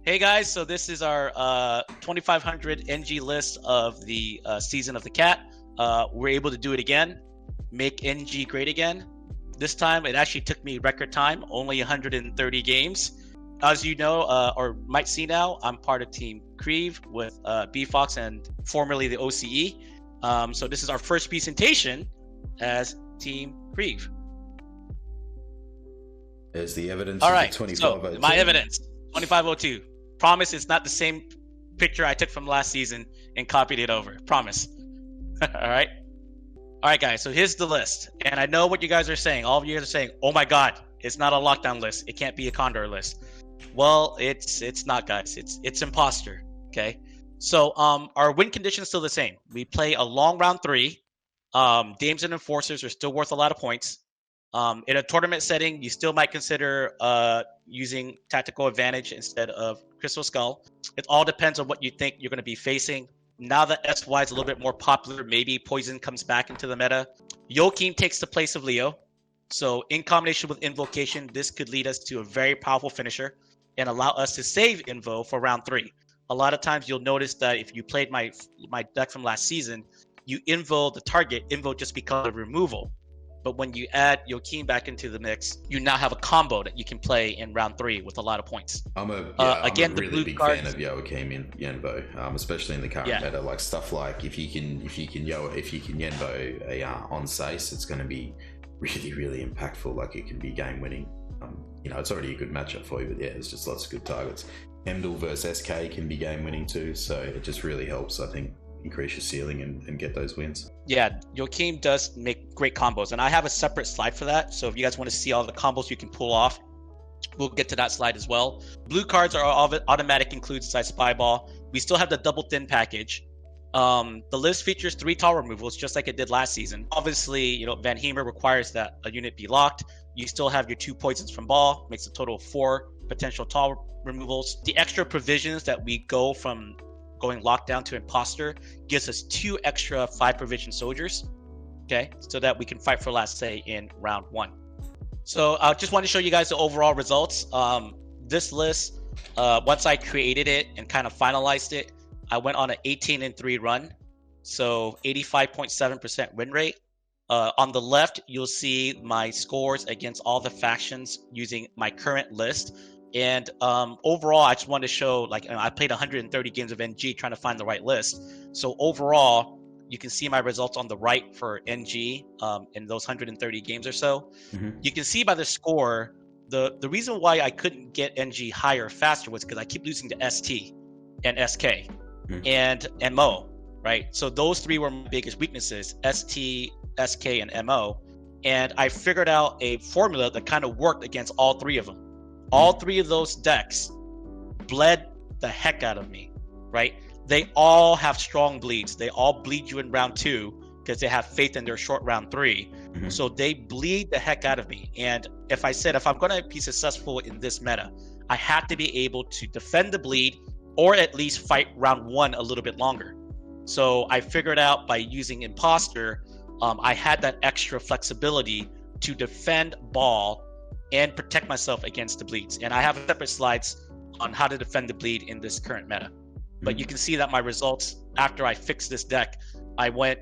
Hey guys, so this is our 2500 NG list of the season of the cat. We're able to do it again, make NG great again. This time it actually took me record time, only 130 games. As you know, or might see now, I'm part of Team Creve with B-Fox and formerly the OCE. So this is our first presentation as Team Creve. There's the evidence. All right, so my evidence, 2502. Promise it's not the same picture I took from last season and copied it over. Promise. All right, guys. So here's the list, and I know what you guys are saying. All of you guys are saying, "Oh my God, it's not a lockdown list. It can't be a Condor list." Well, it's not, guys. It's Imposter. Okay. So our win condition is still the same. We play a long round 3. Dames and enforcers are still worth a lot of points. In a tournament setting, you still might consider using tactical advantage instead of Crystal Skull. It all depends on what you think you're going to be facing. Now that SY is a little bit more popular, maybe Poison comes back into the meta. Joachim takes the place of Leo. So in combination with Invocation, this could lead us to a very powerful finisher and allow us to save Invo for round 3. A lot of times you'll notice that if you played my deck from last season, you Invo the target, Invo just becomes a removal. But when you add Joachim back into the mix, you now have a combo that you can play in round 3 with a lot of points. I'm a really big fan of Joachim in Yenbo, especially in the current meta. Like stuff like if you can Yenbo a on Sace, it's going to be really, really impactful. Like it can be game winning. It's already a good matchup for you, but there's just lots of good targets. Emdal versus SK can be game winning too, so it just really helps, I think, increase your ceiling and get those wins. Yeah, Joachim does make great combos, and I have a separate slide for that. So if you guys want to see all the combos you can pull off, we'll get to that slide as well. Blue cards are automatic includes inside Spyball. We still have the double thin package. The list features 3 tall removals, just like it did last season. Obviously, Van Hemer requires that a unit be locked. You still have your 2 poisons from Ball, makes a total of 4 potential tall removals. The extra provisions that we go from going lockdown to Imposter gives us 2 extra 5 provision soldiers, okay, so that we can fight for last say in round 1. So I just want to show you guys the overall results. This list, once I created it and kind of finalized it, I went on an 18-3 run, so 85.7% win rate. On the left, you'll see my scores against all the factions using my current list. And overall, I just wanted to show, I played 130 games of NG trying to find the right list. So overall, you can see my results on the right for NG in those 130 games or so. Mm-hmm. You can see by the score, the reason why I couldn't get NG higher faster was because I keep losing to ST and SK and MO, right? So those 3 were my biggest weaknesses, ST, SK, and MO. And I figured out a formula that kind of worked against all 3 of them. All 3 of those decks bled the heck out of me, right? They all have strong bleeds. They all bleed you in round 2 because they have faith in their short round 3. Mm-hmm. So they bleed the heck out of me. And if I'm going to be successful in this meta, I have to be able to defend the bleed or at least fight round 1 a little bit longer. So I figured out by using Imposter, I had that extra flexibility to defend Ball and protect myself against the bleeds. And I have separate slides on how to defend the bleed in this current meta. But you can see that my results after I fixed this deck, I went,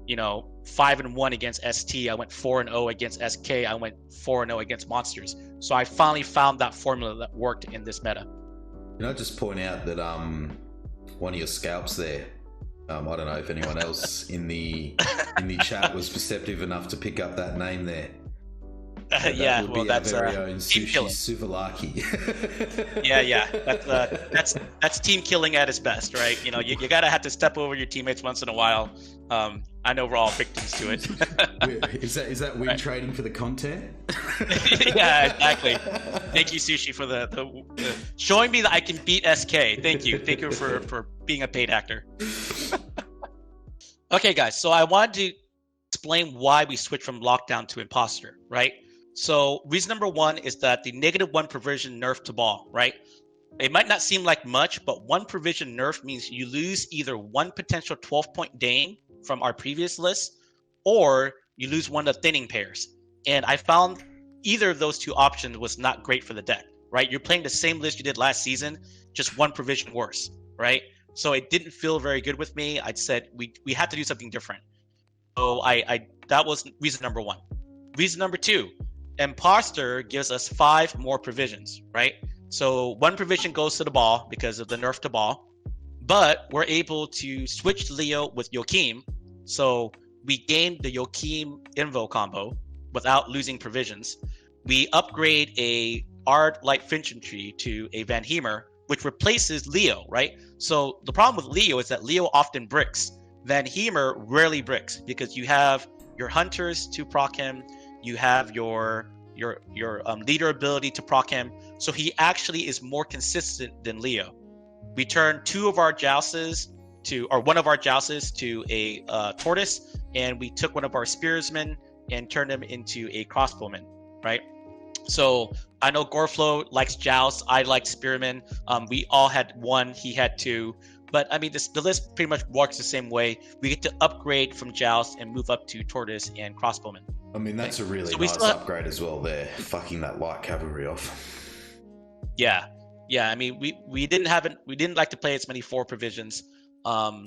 5-1 against ST. I went 4-0 against SK. I went 4-0 against monsters. So I finally found that formula that worked in this meta. Can I just point out that one of your scalps there, I don't know if anyone else in the chat was perceptive enough to pick up that name there. That's very own Sushi Suvalaki. That's team killing at its best, right? You gotta have to step over your teammates once in a while. I know we're all victims to it. Is that win trading for the content? Yeah, exactly. Thank you, Sushi, for the showing me that I can beat SK. Thank you for being a paid actor. Okay, guys. So I wanted to explain why we switched from Lockdown to Imposter, right? So reason number 1 is that the -1 provision nerf to Ball, right? It might not seem like much, but 1 provision nerf means you lose either 1 potential 12-point Dane from our previous list, or you lose 1 of the thinning pairs. And I found either of those 2 options was not great for the deck, right? You're playing the same list you did last season, just one provision worse, right? So it didn't feel very good with me. I said we had to do something different. So I that was reason number one. Reason number two, Imposter gives us 5 more provisions, right? So one provision goes to the ball because of the nerf to ball, but we're able to switch Leo with Joachim. So we gain the Joachim Invo combo without losing provisions. We upgrade a Ard Light Infantry to a Van Heemer, which replaces Leo, right? So the problem with Leo is that Leo often bricks. Van Heemer rarely bricks because you have your hunters to proc him, you have your leader ability to proc him, so he actually is more consistent than Leo. We turn one of our jousts to a tortoise, and we took one of our spearsmen and turned him into a crossbowman, right? So I know Goreflow likes joust, I like spearmen. We all had one, he had 2. But I mean, the list pretty much works the same way. We get to upgrade from joust and move up to tortoise and crossbowman. I mean, that's a really nice upgrade as well there, fucking that light cavalry off. Yeah. I mean, we didn't like to play as many 4 provisions.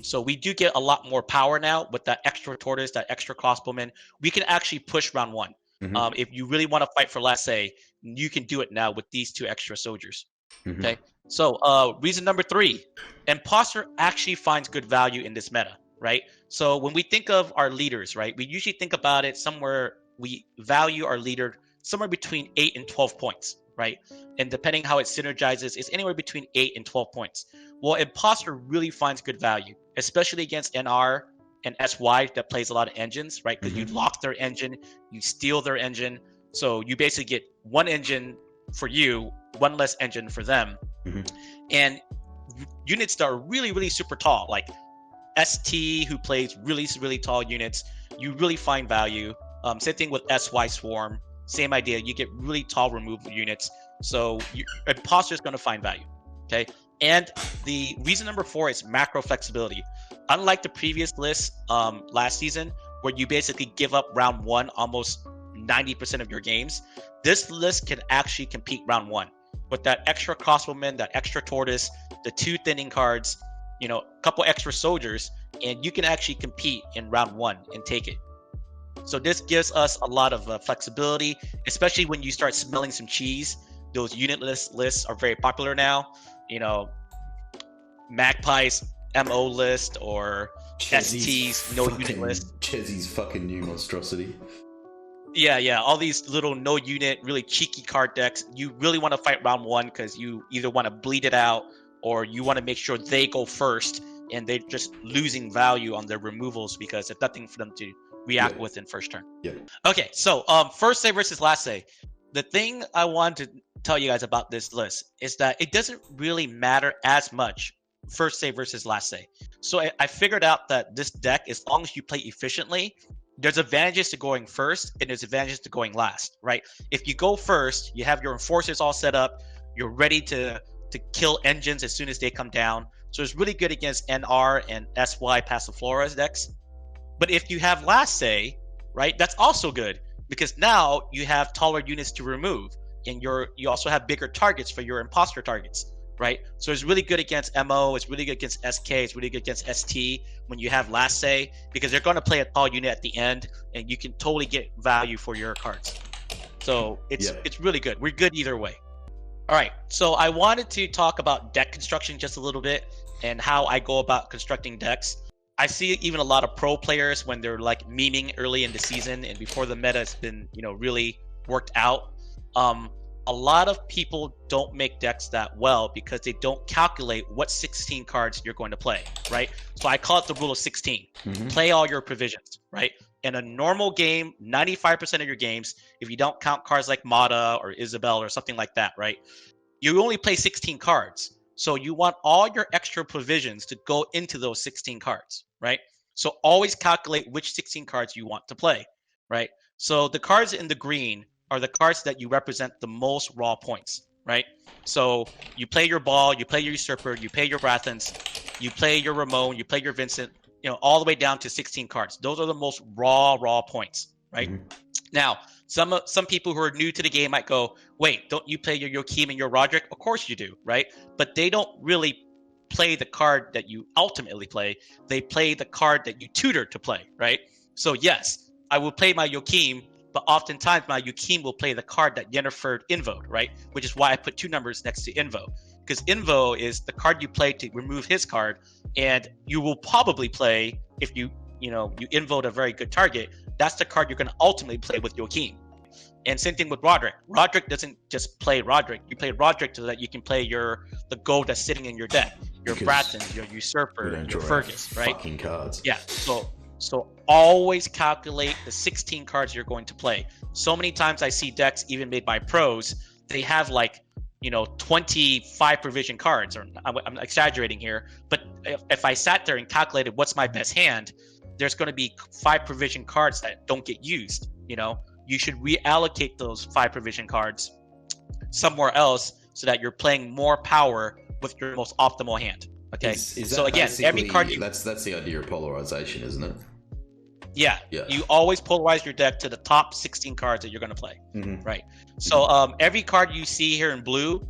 So we do get a lot more power now with that extra tortoise, that extra crossbowman. We can actually push round 1. Mm-hmm. If you really want to fight for last say, you can do it now with these 2 extra soldiers. Mm-hmm. Okay. So reason number 3, Imposter actually finds good value in this meta, right? So when we think of our leaders, right, we usually think about it somewhere, we value our leader somewhere between 8 and 12 points, right? And depending how it synergizes, it's anywhere between 8 and 12 points. Well, Imposter really finds good value, especially against NR and SY that plays a lot of engines, right? Because you lock their engine, you steal their engine. So you basically get 1 engine for you, 1 less engine for them. And units that are really, really super tall, like ST, who plays really, really tall units, you really find value. Same thing with SY Swarm, same idea. You get really tall removal units. So Imposter is going to find value, okay? And the reason number 4 is macro flexibility. Unlike the previous list last season, where you basically give up round 1 almost 90% of your games, this list can actually compete round 1 with that extra crossbowman, that extra tortoise, the 2 thinning cards, a couple extra soldiers, and you can actually compete in round 1 and take it. So this gives us a lot of flexibility, especially when you start smelling some cheese. Those unit lists are very popular now. Magpie's MO list or ST's no unit list. Chezzy's fucking new monstrosity. Yeah. All these little no unit, really cheeky card decks. You really want to fight round 1 because you either want to bleed it out or you want to make sure they go first and they're just losing value on their removals because there's nothing for them to react with in first turn. Yeah. Okay, so first say versus last say. The thing I want to tell you guys about this list is that it doesn't really matter as much first say versus last say. So I figured out that this deck, as long as you play efficiently, there's advantages to going first and there's advantages to going last, right? If you go first, you have your enforcers all set up, you're ready to kill engines as soon as they come down. So it's really good against NR and SY Passiflora's decks. But if you have last say, right, that's also good because now you have taller units to remove and you also have bigger targets for your imposter targets, right? So it's really good against MO, it's really good against SK, it's really good against ST when you have last say because they're going to play a tall unit at the end and you can totally get value for your cards. So it's really good. We're good either way. All right, so I wanted to talk about deck construction just a little bit and how I go about constructing decks. I see even a lot of pro players when they're like memeing early in the season and before the meta has been, really worked out. A lot of people don't make decks that well because they don't calculate what 16 cards you're going to play, right? So I call it the rule of 16. Play all your provisions, right? In a normal game, 95% of your games, if you don't count cards like Mata or Isabel or something like that, right? You only play 16 cards. So you want all your extra provisions to go into those 16 cards, right? So always calculate which 16 cards you want to play, right? So the cards in the green are the cards that you represent the most raw points, right? So you play your Ball, you play your Usurper, you play your Brathens, you play your Ramon, you play your Vincent, all the way down to 16 cards. Those are the most raw points, right? Now, Some people who are new to the game might go, wait, don't you play your Joachim and your Roderick? Of course you do, right? But they don't really play the card that you ultimately play. They play the card that you tutor to play, right? So yes, I will play my Joachim, but oftentimes my Joachim will play the card that Yennefer invoed, right? Which is why I put 2 numbers next to Invo. Because Invo is the card you play to remove his card, and you will probably play, if you invoed a very good target, that's the card you're going to ultimately play with Joachim. And same thing with Roderick. Roderick doesn't just play Roderick. You play Roderick so that you can play the gold that's sitting in your deck. Your Brattons, your Usurper, your Fergus, right? Fucking cards. Yeah. So always calculate the 16 cards you're going to play. So many times I see decks even made by pros, they have 25 provision cards, or I'm exaggerating here, but if I sat there and calculated what's my best hand, there's going to be 5 provision cards that don't get used. You should reallocate those 5 provision cards somewhere else so that you're playing more power with your most optimal hand. Okay. So again, every card that's the idea of polarization, isn't it? Yeah. You always polarize your deck to the top 16 cards that you're going to play. Mm-hmm. Right. So every card you see here in blue,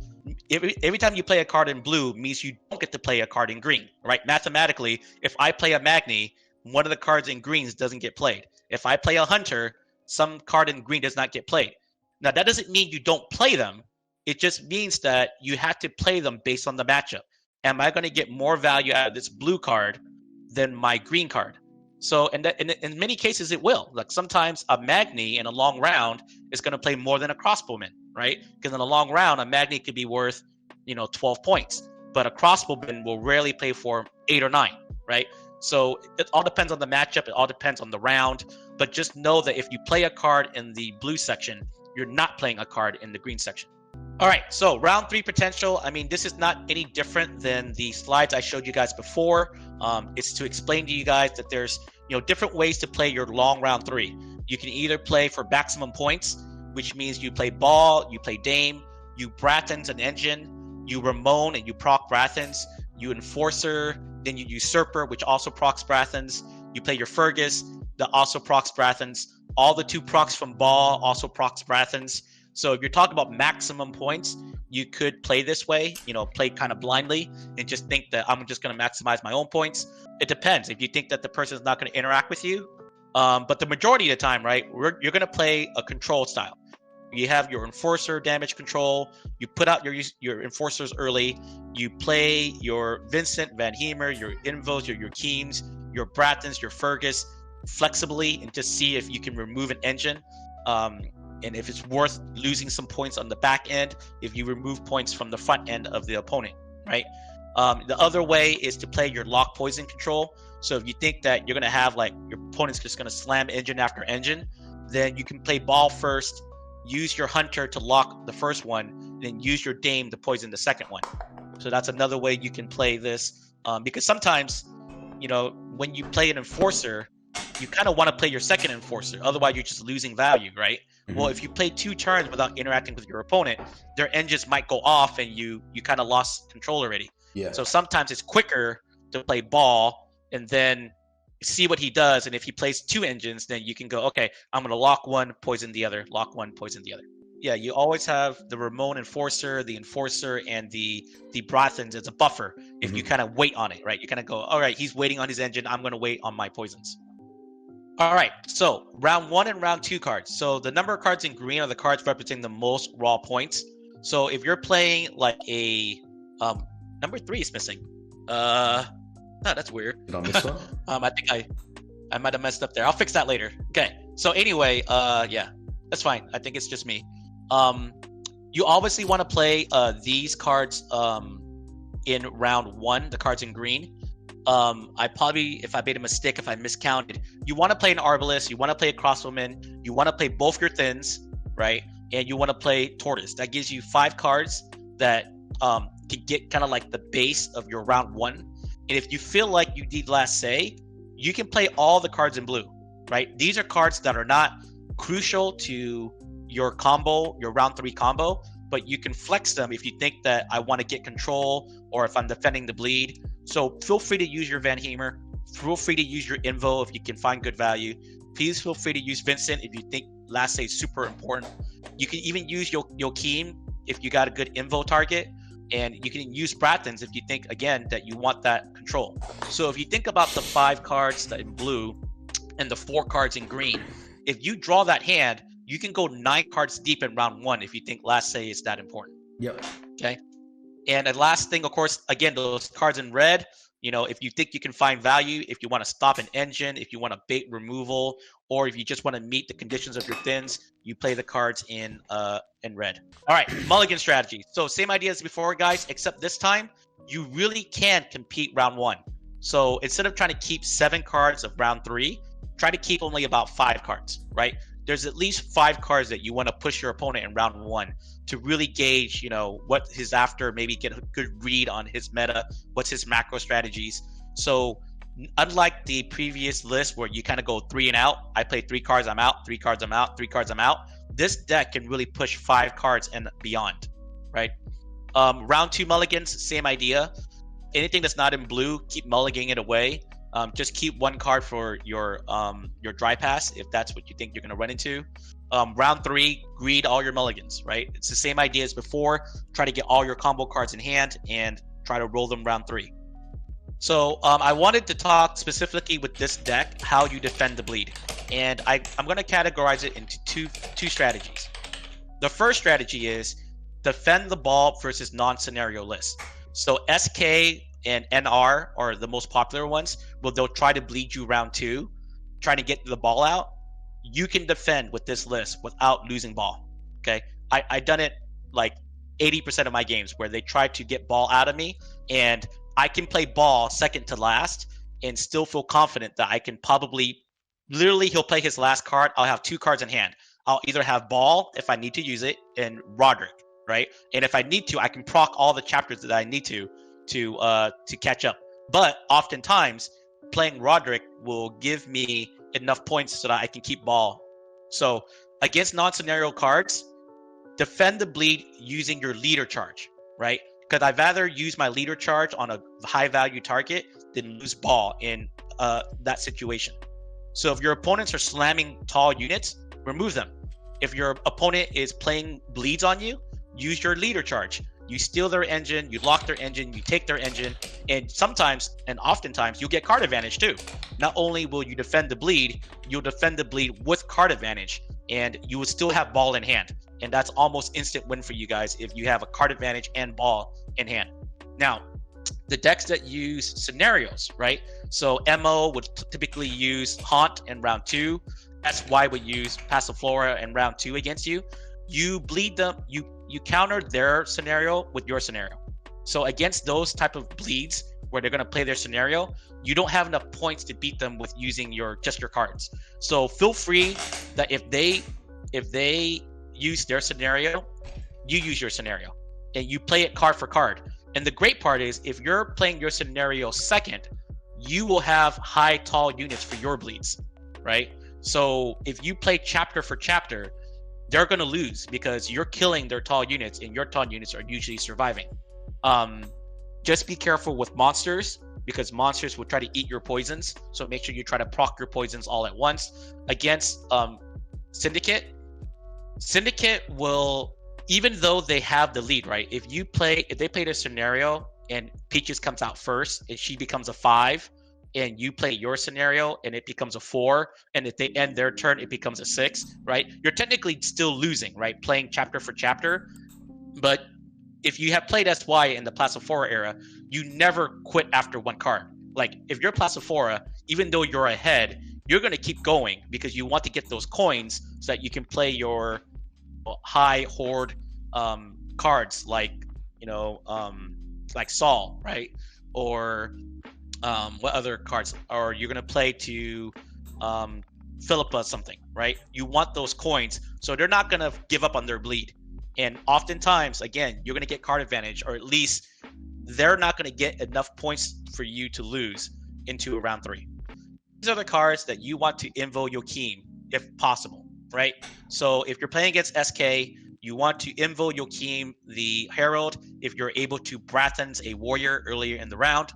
every time you play a card in blue means you don't get to play a card in green, right? Mathematically, if I play a Magni, one of the cards in greens doesn't get played. If I play a Hunter, some card in green does not get played. Now, that doesn't mean you don't play them. It just means that you have to play them based on the matchup. Am I going to get more value out of this blue card than my green card? So in many cases, it will. Like sometimes a Magni in a long round is going to play more than a crossbowman, right? Because in a long round, a Magni could be worth 12 points, but a crossbowman will rarely play for 8 or 9, right? So it all depends on the matchup. It all depends on the round. But just know that if you play a card in the blue section, you're not playing a card in the green section. All right, so round 3 potential. I mean, this is not any different than the slides I showed you guys before. It's to explain to you guys that there's different ways to play your long round 3. You can either play for maximum points, which means you play Ball, you play Dame, you Brattons an Engine, you Ramon and you proc Brattons, you Enforcer, then you Usurper, which also procs Brattons, you play your Fergus, that also procs Brattons. All the 2 procs from Ball also procs Brattons. So if you're talking about maximum points, you could play this way, play kind of blindly and just think that I'm just going to maximize my own points. It depends. If you think that the person is not going to interact with you, but the majority of the time, right, you're going to play a control style. You have your Enforcer damage control. You put out your Enforcers early. You play your Vincent, Van Heemer, your Invos, your Keems, your Brattons, your Fergus flexibly, and just see if you can remove an engine. And if it's worth losing some points on the back end, if you remove points from the front end of the opponent, right? The other way is to play your lock poison control. So if you think that you're going to have your opponent's just going to slam engine after engine, then you can play Ball first, use your Hunter to lock the first one, then use your Dame to poison the second one. So that's another way you can play this. Because sometimes, when you play an Enforcer, you kind of want to play your second Enforcer. Otherwise, you're just losing value, right? Mm-hmm. Well, if you play 2 turns without interacting with your opponent, their engines might go off and you kind of lost control already. Yeah. So sometimes it's quicker to play Ball and then see what he does. And if he plays 2 engines, then you can go, okay, I'm going to lock one, poison the other, lock one, poison the other. Yeah, you always have the Ramon Enforcer, the Enforcer, and the Brattons as a buffer if you kind of wait on it, right? You kind of go, all right, he's waiting on his engine. I'm going to wait on my poisons. All right, so round 1 and round 2 cards. So the number of cards in green are the cards representing the most raw points. So if you're playing a number 3 is missing. No, that's weird. Did I miss one? I think I might have messed up there. I'll fix that later. Okay. So anyway, yeah, that's fine. I think it's just me. You obviously want to play these cards in round 1, the cards in green. I probably, if I made a mistake, if I miscounted, you want to play an Arbalest, you want to play a Crossbowman, you want to play both your Thins, right? And you want to play Tortoise. That gives you 5 cards that can get kind of like the base of your round 1. And if you feel like you need last say, you can play all the cards in blue, right? These are cards that are not crucial to your combo, your round 3 combo, but you can flex them if you think that I want to get control or if I'm defending the bleed. So feel free to use your Van Heemer. Feel free to use your Invo if you can find good value. Please feel free to use Vincent if you think last say is super important. You can even use Joachim if you got a good invo target, and you can use Brathens if you think, again, that you want that control. So if you think about the 5 cards that in blue and the 4 cards in green, if you draw that hand, you can go 9 cards deep in round 1 if you think last say is that important. Yep. Okay. And the last thing, of course, again, those cards in red, you know, if you think you can find value, if you want to stop an engine, if you want to bait removal, or if you just want to meet the conditions of your thins, you play the cards in red. All right, mulligan strategy. So same idea as before, guys, except this time you really can compete round 1. So instead of trying to keep 7 cards of round 3, try to keep only about 5 cards, right? There's at least 5 cards that you want to push your opponent in round 1 to really gauge, you know, what he's after, maybe get a good read on his meta, what's his macro strategies. So unlike the previous list where you kind of go 3 and out, I play 3 cards, I'm out, 3 cards, I'm out, 3 cards, I'm out. This deck can really push 5 cards and beyond, right? Round 2 mulligans, same idea. Anything that's not in blue, keep mulliganing it away. Just keep 1 card for your dry pass if that's what you think you're going to run into. Round 3, greed all your mulligans, right? It's the same idea as before. Try to get all your combo cards in hand and try to roll them round 3. So I wanted to talk specifically with this deck how you defend the bleed, and I'm going to categorize it into two strategies. The first strategy is defend the ball versus non-scenario list. So SK and NR are the most popular ones. Well, they'll try to bleed you round 2, trying to get the ball out. You can defend with this list without losing ball. Okay, I done it like 80% of my games where they try to get ball out of me, and I can play ball second to last and still feel confident that I can probably, literally, he'll play his last card. I'll have 2 cards in hand. I'll either have ball if I need to use it and Roderick, right? And if I need to, I can proc all the chapters that I need to catch up. But oftentimes, playing Roderick will give me enough points so that I can keep ball. So against non-scenario cards, defend the bleed using your leader charge, right? Because I'd rather use my leader charge on a high value target than lose ball in that situation. So if your opponents are slamming tall units, remove them. If your opponent is playing bleeds on you, use your leader charge. You steal their engine, you lock their engine, you take their engine, and sometimes and oftentimes you'll get card advantage too. Not only will you defend the bleed, you'll defend the bleed with card advantage, and you will still have ball in hand. And that's almost instant win for you guys if you have a card advantage and ball in hand. Now, the decks that use scenarios, right? So MO would typically use Haunt in round 2. SY would use Passiflora in round 2 against you. You bleed them, you counter their scenario with your scenario. So against those type of bleeds where they're going to play their scenario, you don't have enough points to beat them with using just your cards. So feel free that if they use their scenario, you use your scenario and you play it card for card. And the great part is if you're playing your scenario second, you will have high tall units for your bleeds, right? So if you play chapter for chapter, they're going to lose because you're killing their tall units and your tall units are usually surviving. Just be careful with monsters because monsters will try to eat your poisons. So make sure you try to proc your poisons all at once. Against Syndicate will, even though they have the lead, right? If they played a scenario and Peaches comes out first and she becomes a 5, and you play your scenario and it becomes a 4, and if they end their turn, it becomes a 6, right? You're technically still losing, right? Playing chapter for chapter. But if you have played SY in the Passiflora era, you never quit after 1 card. Like if you're Passiflora, even though you're ahead, you're going to keep going because you want to get those coins so that you can play your high horde cards like, like Saul, right? Or what other cards? Or you're gonna play to Philippa something, right? You want those coins, so they're not gonna give up on their bleed. And oftentimes, again, you're gonna get card advantage, or at least they're not gonna get enough points for you to lose into a round 3. These are the cards that you want to invo Joachim if possible, right? So if you're playing against SK, you want to invo Joachim the Herald if you're able to Brathens a warrior earlier in the round.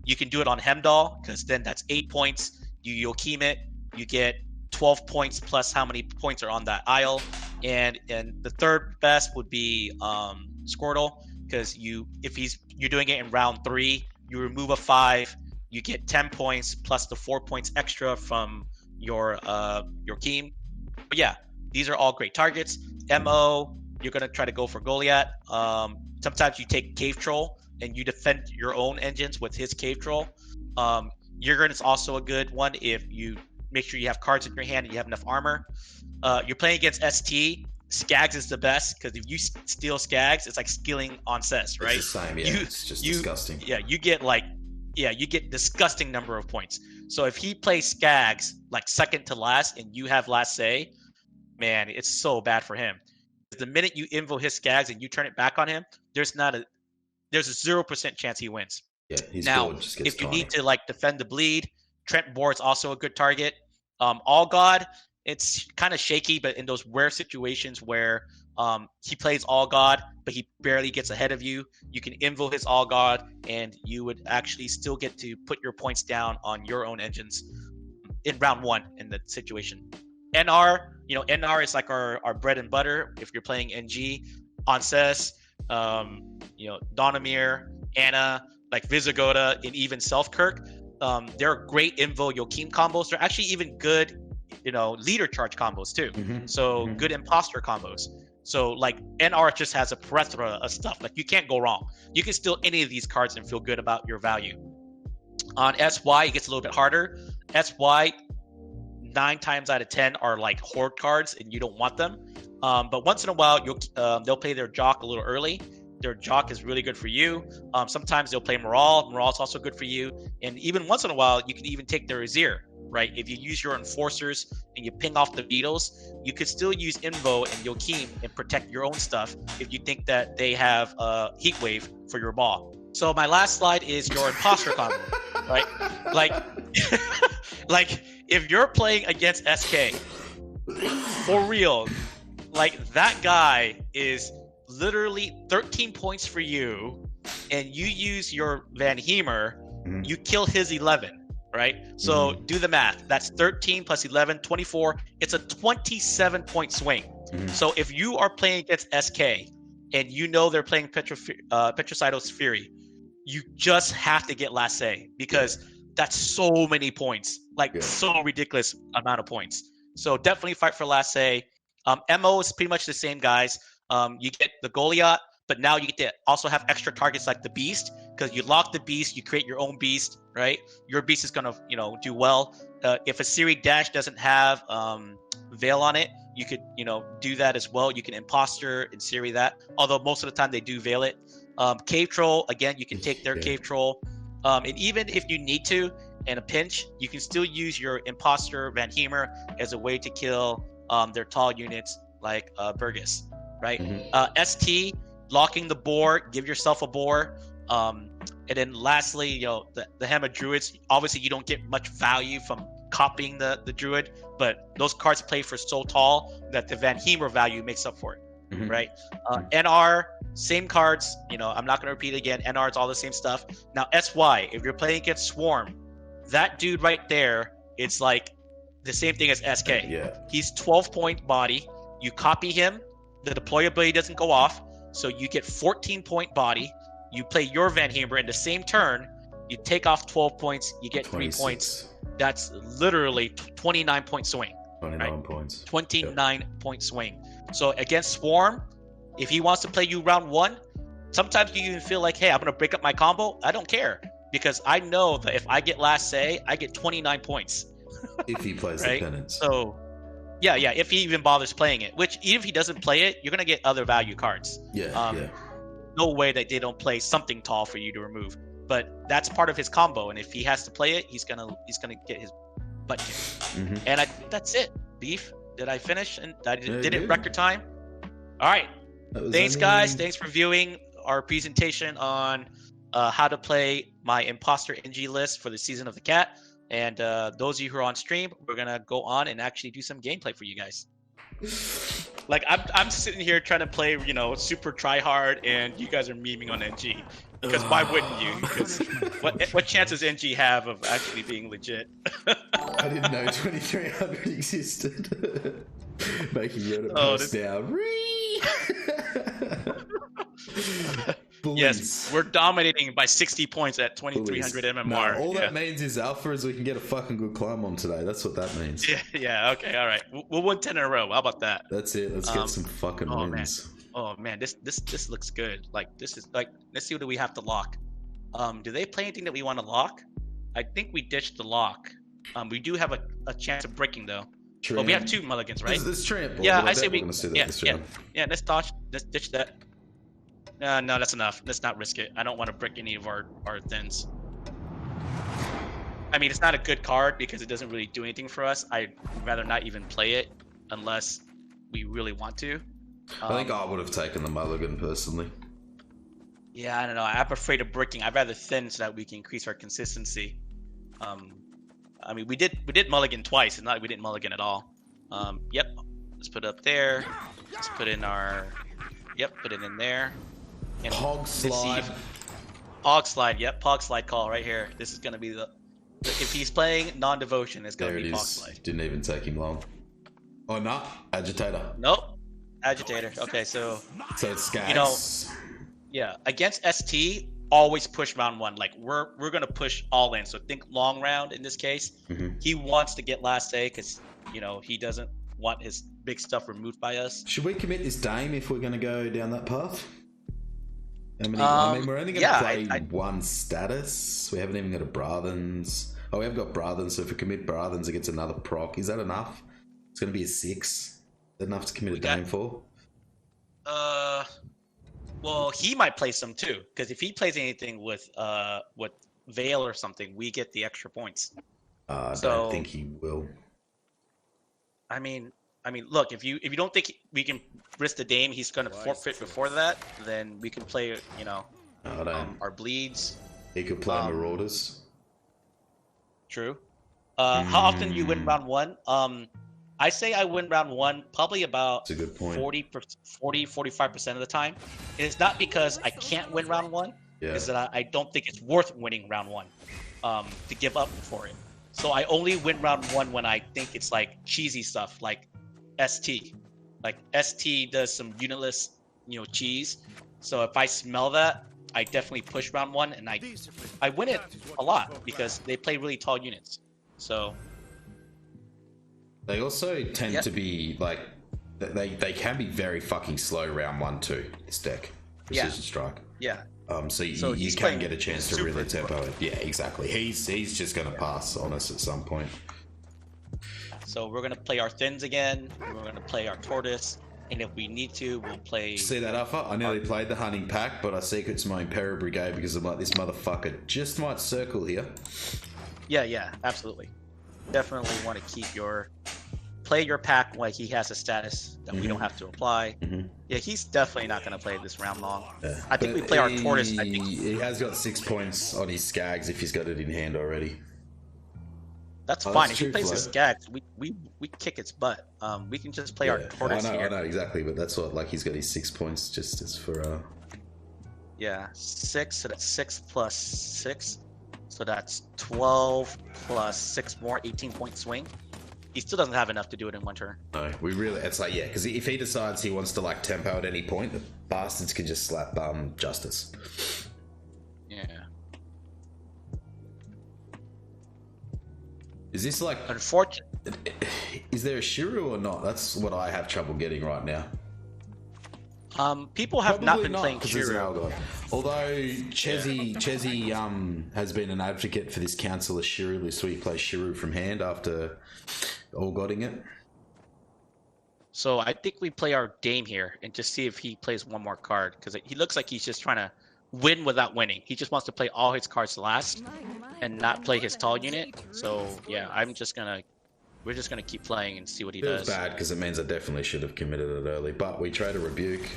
You can do it on Hemdall because then that's 8 points. You Joachim it, you get 12 points plus how many points are on that aisle. And the third best would be Scoia'tael, because if you're doing it in round 3, you remove a 5, you get 10 points plus the 4 points extra from your team. But yeah, these are all great targets. MO, you're gonna try to go for Goliath. Sometimes you take Cave Troll and you defend your own engines with his Cave Troll. Jurgen is also a good one if you make sure you have cards in your hand and you have enough armor. You're playing against ST. Skags is the best, because if you steal Skags, it's like stealing on Cess, right? It's the same, yeah. It's just disgusting. Yeah, you get disgusting number of points. So if he plays Skags like second to last and you have last say, man, it's so bad for him. The minute you invo his Skags and you turn it back on him, there's a 0% chance he wins. Yeah, his now, board just gets if you tiny. need to like defend the bleed, Trent Board's also a good target. All God, it's kind of shaky, but in those rare situations where he plays All God, but he barely gets ahead of you, you can invo his All God, and you would actually still get to put your points down on your own engines in round 1 in the situation. NR, NR is like our bread and butter. If you're playing NG, Onses, Donamir, Anna, like Visigoda, and even Self-Kirk, they're great invo Joachim combos. They're actually even good, leader charge combos too. Good imposter combos. So like NR just has a plethora of stuff. Like you can't go wrong. You can steal any of these cards and feel good about your value. On SY, it gets a little bit harder. SY, 9 times out of 10 are like horde cards and you don't want them. But once in a while, they'll play their Jock a little early. Their Jock is really good for you. Sometimes they'll play Moral. Moral is also good for you. And even once in a while, you can even take their Azir, right? If you use your Enforcers and you ping off the Beetles, you could still use Invo and Joachim and protect your own stuff if you think that they have a Heat Wave for your ball. So my last slide is your Imposter combo, right? Like if you're playing against SK, for real, like that guy is literally 13 points for you, and you use your Van Heemer, you kill his 11, right? So do the math. That's 13 plus 11, 24. It's a 27 point swing. So if you are playing against SK and they're playing Petrocyto's Fury, you just have to get last say, because that's so many points, so ridiculous amount of points. So definitely fight for last say. MO is pretty much the same, guys. You get the Goliath, but now you get to also have extra targets like the Beast, because you lock the Beast, you create your own Beast, right? Your Beast is gonna, do well. If a Siri Dash doesn't have Veil on it, you could, do that as well. You can Imposter and Siri that, although most of the time they do Veil it. Cave Troll, again, you can take their Cave Troll. And even if you need to, in a pinch, you can still use your Imposter Van Heemer as a way to kill their tall units like Burgess, right? ST, locking the boar, give yourself a boar. And then lastly, the Hammer Druids, obviously you don't get much value from copying the Druid, but those cards play for so tall that the Van Heemer value makes up for it, right? NR, same cards, I'm not going to repeat it again. NR, it's all the same stuff. Now SY, if you're playing against Swarm, that dude right there, it's like the same thing as SK. He's 12 point body. You copy him, the deployability doesn't go off, so you get 14 point body. You play your Van Heemer in the same turn, you take off 12 points, you get 3 points. That's literally 29 point swing. 29 points. 29 point swing. So against Swarm, if he wants to play you round 1, sometimes you even feel like, hey, I'm going to break up my combo. I don't care, because I know that if I get last say, I get 29 points. If he plays the penance. So, yeah, if he even bothers playing it, which even if he doesn't play it, you're going to get other value cards. No way that they don't play something tall for you to remove. But that's part of his combo, and if he has to play it, he's gonna get his butt kicked. And I think that's it. Beef, did I finish? And I did it record time? All right. Thanks, guys. Thanks for viewing our presentation on how to play my Imposter NG list for the Season of the Cat. And those of you who are on stream, we're going to go on and actually do some gameplay for you guys. Like I'm sitting here trying to play, you know, super try hard, and you guys are memeing on NG. Because why wouldn't you? Because what chance does NG have of actually being legit? I didn't know 2300 existed. Making Yoda post now. Yes, we're dominating by 60 points at 2300 MMR. No, all that means is Alpha is we can get a fucking good climb on today. That's what that means. Yeah, okay, all right. We'll win 10 in a row. How about that? That's it. Let's get some fucking wins. Man. Oh man, this looks good. Like this is like, let's see what do we have to lock. Do they play anything that we want to lock? I think we ditched the lock. We do have a chance of breaking though. But we have 2 mulligans, right? This trample. Yeah, I say we. Yeah. Let's dodge. Let's ditch that. No, that's enough. Let's not risk it. I don't want to break any of our thins. I mean, it's not a good card because it doesn't really do anything for us. I'd rather not even play it unless we really want to. I think I would have taken the mulligan personally. Yeah, I don't know. I'm afraid of breaking. I'd rather thin so that we can increase our consistency. I mean, we did mulligan twice. It's not like we didn't mulligan at all. Yep. Let's put it up there. Let's put in our. Yep. Put it in there. And Pog slide. Pog slide. Yep. Pog slide call right here. This is gonna be the. If he's playing non-devotion, it's gonna be Pog slide. Didn't even take him long. Oh no, agitator. Nope. Agitator. Okay, so it's Skags. You know, yeah. Against ST, always push round 1. Like we're gonna push all in. So think long round in this case. He wants to get last say because you know he doesn't want his big stuff removed by us. Should we commit this Dame if we're gonna go down that path? I mean, we're only going to play one status. We haven't even got a Brathens. Oh, we have got Brathens, so if we commit Brathens against another proc, is that enough? It's going to be a 6. Is that enough to commit a Dame for? Well, he might play some too, because if he plays anything with Veil or something, we get the extra points. I don't think he will. I mean, look, if you don't think we can risk the Dame, he's going to forfeit before that, then we can play, you know, our bleeds. He could play Marauders. True. How often do you win round 1? I say I win round 1 probably about 40-45% of the time. And it's not because I can't win round 1. Yeah. It's that I don't think it's worth winning round 1 to give up for it. So I only win round 1 when I think it's like cheesy stuff like ST. Like ST does some unitless, you know, cheese. So if I smell that, I definitely push round 1 and I win it a lot because they play really tall units. So they also tend to be like they can be very fucking slow round 1 too. This deck, Precision Strike. Yeah. So you can get a chance to really tempo it. Yeah, exactly. He's just gonna pass on us at some point. So we're gonna play our Thins again. We're gonna play our Tortoise, and if we need to, we'll play. See that, Alpha? I nearly played the Hunting Pack, but I secret to my Imperial Brigade because I'm like, this motherfucker just might circle here. Yeah, absolutely. Definitely want to keep play your pack like he has a status that we don't have to apply. Yeah, he's definitely not going to play this round long. Yeah. I think we play our Tortoise. I think he has got 6 points on his Skags if he's got it in hand already. That's fine. If he plays his Skags, we kick its butt. We can just play our Tortoise here. I know exactly, but that's what, like, he's got his 6 points just as for Yeah, 6. So that's 6 plus 6. So that's 12 plus 6 more, 18-point swing. He still doesn't have enough to do it in 1 turn. No, it's like, yeah, because if he decides he wants to, like, tempo at any point, the bastards can just slap Justice. Yeah. Is this like... Unfortunate. Is there a Shiru or not? That's what I have trouble getting right now. People have not been playing Shiru. Although Chezzy has been an advocate for this Councillor Shiru list where you play Shiru from hand after all godding it. So I think we play our Dame here and just see if he plays one more card, because he looks like he's just trying to win without winning. He just wants to play all his cards last and not play his tall unit. So yeah, we're just gonna keep playing and see what he does. Feels bad because it means I definitely should have committed it early, but we trade a Rebuke.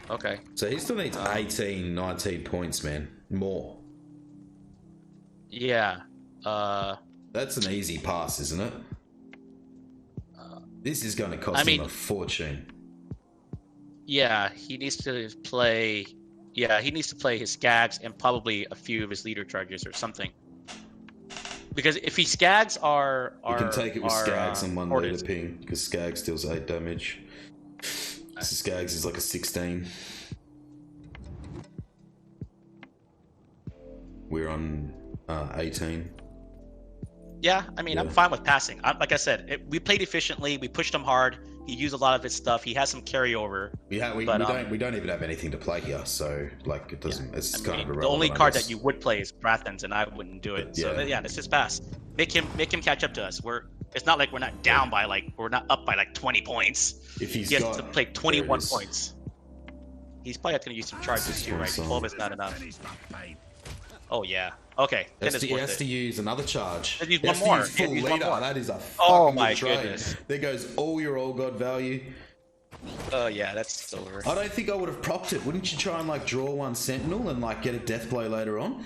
Okay. So he still needs 18, 19 points, man. More. Yeah. That's an easy pass, isn't it? This is going to cost him a fortune. Yeah, he needs to play. Yeah, he needs to play his Skags and probably a few of his leader charges or something. Because if he Skags our you can take it with Skags and one porters. leader ping, because Skags deals 8 damage. So Skags is like a 16. We're on 18. Yeah, I mean, I'm fine with passing. Like I said, we played efficiently. We pushed him hard. He used a lot of his stuff. He has some carryover. We don't even have anything to play here, so like it doesn't. Yeah. It's kind of irrelevant. The only card that you would play is Brathens, and I wouldn't do it. So yeah, let's just pass. Make him catch up to us. It's not like we're not down by we're not up by 20 points. If he has to play 21 points. He's probably going to use some charges too, right? 12 is not enough. Oh yeah. Okay. He has to use another charge. He has one more. Full leader. That is a fucking good trade. Goodness. There goes all your old god value. Oh yeah, that's over. I don't think I would have propped it. Wouldn't you try and draw one sentinel and get a death blow later on?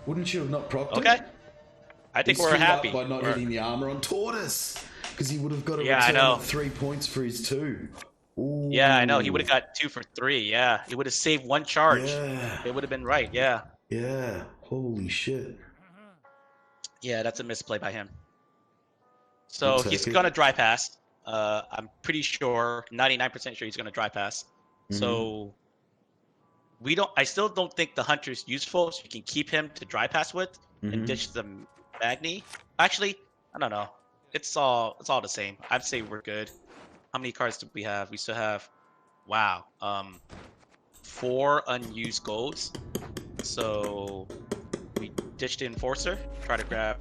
Wouldn't you have not propped it? Okay. I think we're happy by not hitting the armor on Tortoise, because he would have got a return 3 points for his 2. Ooh. Yeah, I know. He would have got 2 for 3. Yeah, he would have saved 1 charge. Yeah. It would have been right. Yeah. Yeah. Holy shit. Yeah, that's a misplay by him. So he's gonna dry pass. I'm pretty sure, 99% sure he's gonna dry pass. Mm-hmm. So I still don't think the hunter's useful. So you can keep him to dry pass with and ditch the Magni. Actually, I don't know. It's all the same. I'd say we're good. How many cards do we have? We still have, 4 unused golds. So we ditched the Enforcer. Try to grab.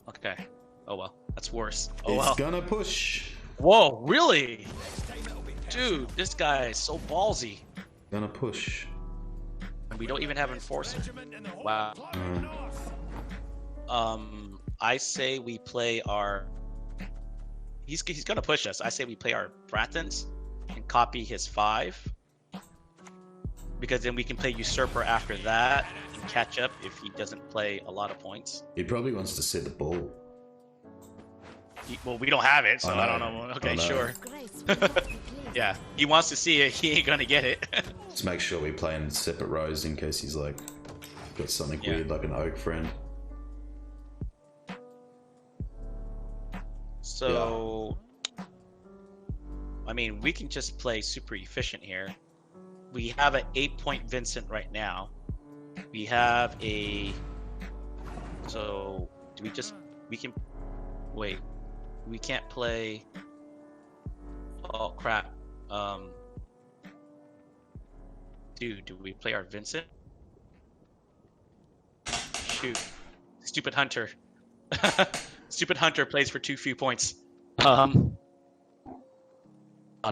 Okay. Oh well, that's worse. Oh well. It's gonna push. Whoa, really? Dude, this guy is so ballsy. Gonna push. And we don't even have Enforcer. Wow. I say we play our. He's gonna push us. I say we play our Brathens and copy his 5, because then we can play Usurper after that and catch up if he doesn't play a lot of points. He probably wants to set the ball. Well, we don't have it, so I don't know. Okay, sure. Yeah, he wants to see it. He ain't gonna get it. Just make sure we play in separate rows in case he's got something weird like an oak friend. So, I mean, we can just play super efficient here. We have an 8-point Vincent right now. We have a. So, wait. We can't play. Oh crap. Dude, do we play our Vincent? Shoot. Stupid Hunter. Stupid Hunter plays for too few points. Oh,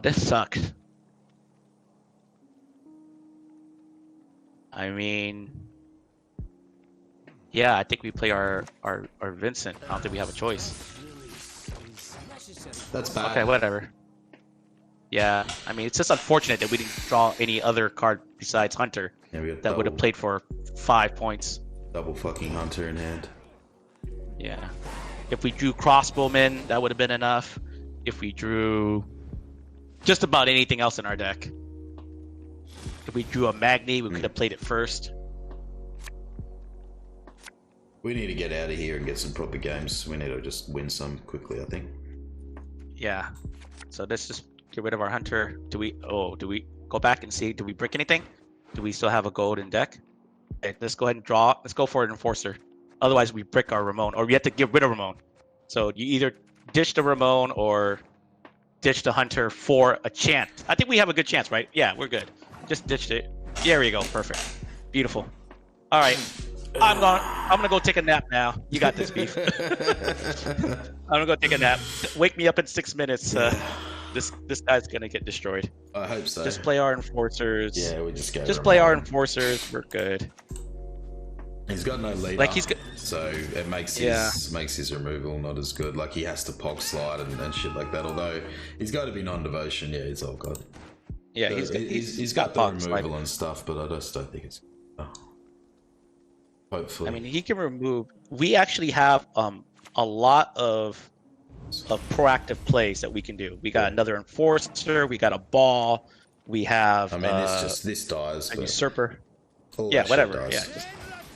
this sucks. I mean, yeah, I think we play our Vincent. I don't think we have a choice. That's bad. Okay, whatever. Yeah, I mean, it's just unfortunate that we didn't draw any other card besides Hunter that would have played for 5 points. Double fucking Hunter in hand. Yeah. If we drew Crossbowmen, that would have been enough. If we drew just about anything else in our deck. If we drew a Magni, we could have played it first. We need to get out of here and get some proper games. We need to just win some quickly, I think. Yeah. So let's just get rid of our Hunter. Do we go back and see? Do we brick anything? Do we still have a gold in deck? Okay, let's go ahead and draw. Let's go for an Enforcer. Otherwise, we brick our Ramon, or we have to get rid of Ramon. So you either ditch the Ramon or ditch the Hunter for a chance. I think we have a good chance, right? Yeah, we're good. Just ditched it. There we go. Perfect. Beautiful. All right. I'm gonna go take a nap now. You got this, Beef. I'm gonna go take a nap. Wake me up in 6 minutes. This guy's gonna get destroyed. I hope so. Just play our Enforcers. Yeah, we just go. Just play our Enforcers. We're good. He's got no leader, so it makes his removal not as good. Like he has to pog slide and shit like that. Although he's got to be non-devotion. Yeah, it's all good. Yeah, he's got the removal and stuff, but I just don't think it's. Hopefully, I mean, he can remove. We actually have a lot of of proactive plays that we can do. We got another Enforcer, we got a Ball, we have I mean, it's just this dies. a Usurper. All Yeah, that whatever. shit dies.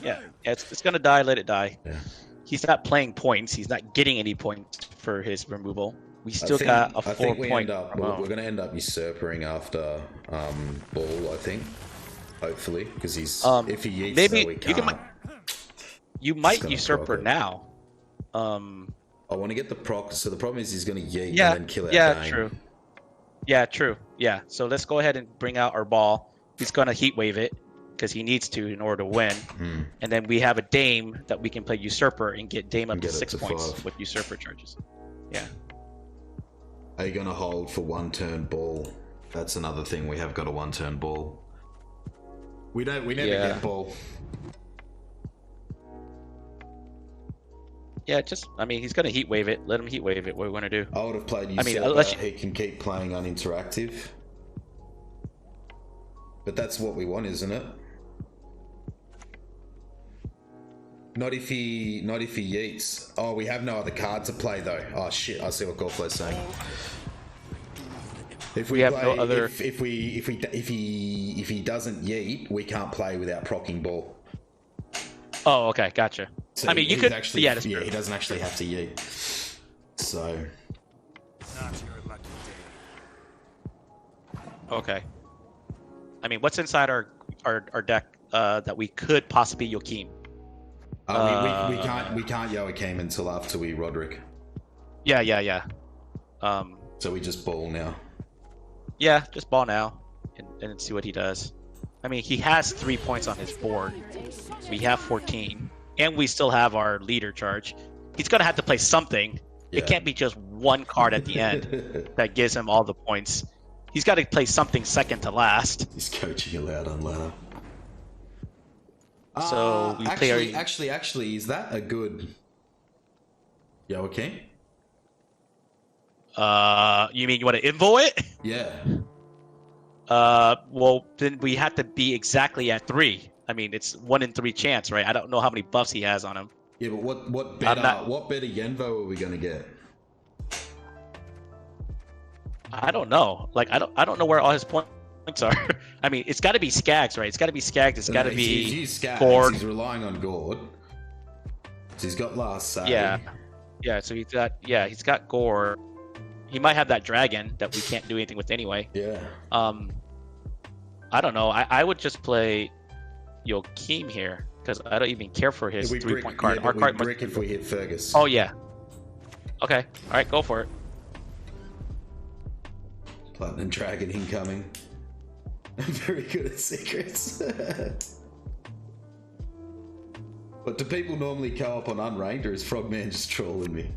Yeah, it's gonna die. Let it die. Yeah. He's not playing points. He's not getting any points for his removal. We still got a 4-point. We're going to end up usurping after Ball, I think. Hopefully, because he's if he yeets, maybe we can't. You might usurper now. I want to get the proc. So the problem is he's going to yeet and then kill our game. True. Yeah, true. Yeah. So let's go ahead and bring out our Ball. He's going to heat wave it because he needs to in order to win. And then we have a Dame that we can play Usurper and get Dame up to 6 points 5. With Usurper charges. Yeah. Are you going to hold for 1-turn Ball? That's another thing. We have got a 1-turn Ball. We never get Ball. Yeah, I mean, he's going to heat wave it. Let him heat wave it. What are we going to do? I would have played Usurper. He can keep playing uninteractive. But that's what we want, isn't it? Not if he yeets. Oh, we have no other cards to play though. Oh shit! I see what Gorflow's saying. If we have no other, if he doesn't yeet, we can't play without proccing Ball. Oh, okay, gotcha. So I mean, you could. Actually, yeah, he doesn't actually have to yeet. So. Okay. I mean, what's inside our deck that we could possibly Joachim? We can't Joachim until after we Roderick. Yeah. So we just Ball now. Yeah, just Ball now and see what he does. I mean, he has 3 points on his board. We have 14, and we still have our leader charge. He's gonna have to play something. Yeah. It can't be just one card at the end that gives him all the points. He's got to play something second to last. He's coaching aloud on ladder. So we play. Actually, is that a good Joachim? You mean you want to invo it? Yeah. Well, then we have to be exactly at 3. I mean, it's 1 in 3 chance, right? I don't know how many buffs he has on him. Yeah, but what better Yenvo are we gonna get? I don't know. Like, I don't know where all his points are. I mean, it's got to be Skags, right? It's got to be Skags. It's got to be he's used Skags. Gord. He's relying on Gord. So he's got last say. Yeah. So he's got Gord. He might have that dragon that we can't do anything with anyway. Yeah. I don't know. I would just play Joachim here because I don't even care for his 3-point card. Yeah, our card brick if we hit Fergus. Oh yeah. Okay. All right. Go for it. Platinum Dragon incoming. I'm very good at secrets. But do people normally co-op on Unranked, or is Frogman just trolling me?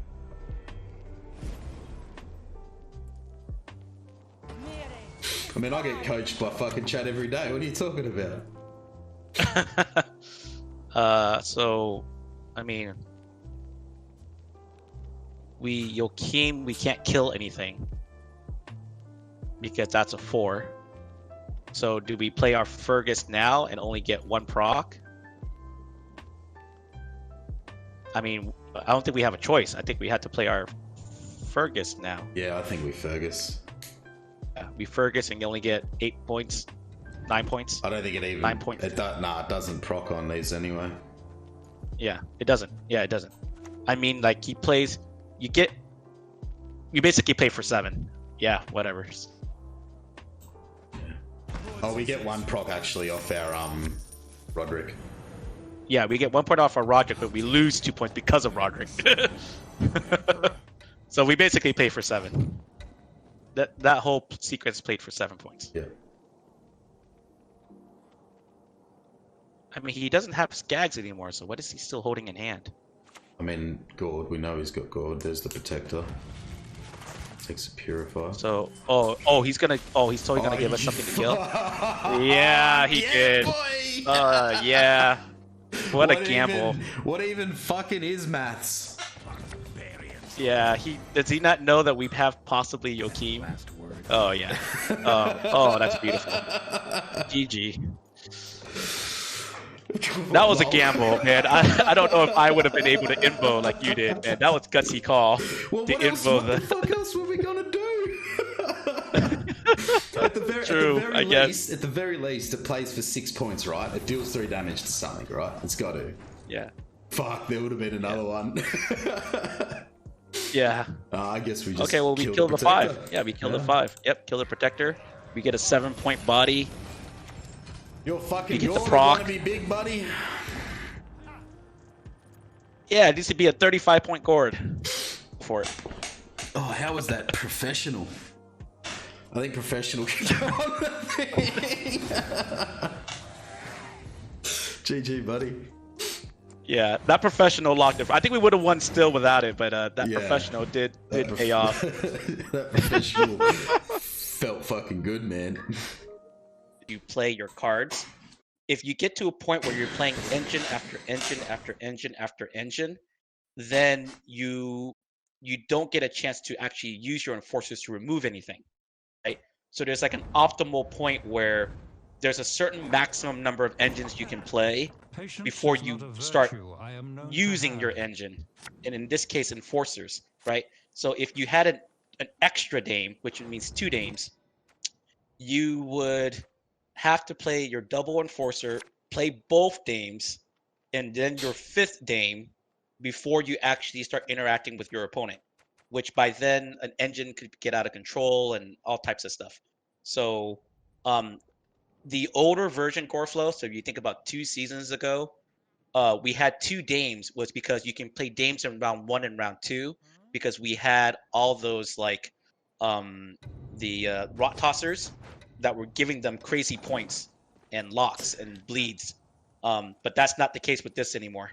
I mean, I get coached by fucking chat every day. What are you talking about? So, I mean, Joachim, we can't kill anything because that's a 4. So, do we play our Fergus now and only get 1 proc? I mean, I don't think we have a choice. I think we have to play our Fergus now. Yeah, I think we Fergus. Yeah, we Fergus and you only get 8 points, 9 points. I don't think it even 9 points. It doesn't proc on these anyway. Yeah, it doesn't. Yeah, it doesn't. I mean, like he plays, you basically play for 7. Yeah, whatever. Oh, we get 1 proc actually off our Roderick. Yeah, we get 1 point off our Roderick, but we lose 2 points because of Roderick. So we basically play for 7. That whole sequence played for 7 points. Yeah. I mean, he doesn't have Skags anymore, so what is he still holding in hand? I mean, Gord. We know he's got Gord. There's the Protector. Takes a Purifier. So, he's totally gonna give us something to kill. Yeah, he did. Boy! Yeah. What a gamble. What even fucking is maths? Yeah, does he not know that we have possibly Joachim? Oh yeah. Oh, that's beautiful. GG. That was a gamble, man. I don't know if I would have been able to invo like you did, man. That was gutsy call Well, to invo invo what the fuck else were we gonna do? At the very least, it plays for 6 points, right? It deals 3 damage to something, right? It's got to. Yeah. Fuck, there would have been another one. Yeah. I guess we just. Okay, well, we killed the 5. Yeah, we killed the 5. Yep, kill the protector. We get a 7-point body. You're fucking gonna be big, buddy. Yeah, it needs to be a 35-point gourd for it. Oh, how is that professional? I think professional can go on the thing. GG, buddy. Yeah, that professional locked it. I think we would have won still without it, but that professional did pay off. That professional felt fucking good, man. You play your cards. If you get to a point where you're playing engine after engine after engine after engine, then you don't get a chance to actually use your enforcers to remove anything, right? So there's like an optimal point where there's a certain maximum number of engines you can play before you start using your engine, and in this case, enforcers, right? So if you had an extra dame, which means 2 dames, you would have to play your double enforcer, play both dames, and then your 5th dame before you actually start interacting with your opponent, which by then an engine could get out of control and all types of stuff. So the older version core flow, so if you think about 2 seasons ago, we had 2 dames, was because you can play dames in round 1 and round 2, because we had all those like the rot tossers that were giving them crazy points and locks and bleeds. But that's not the case with this anymore.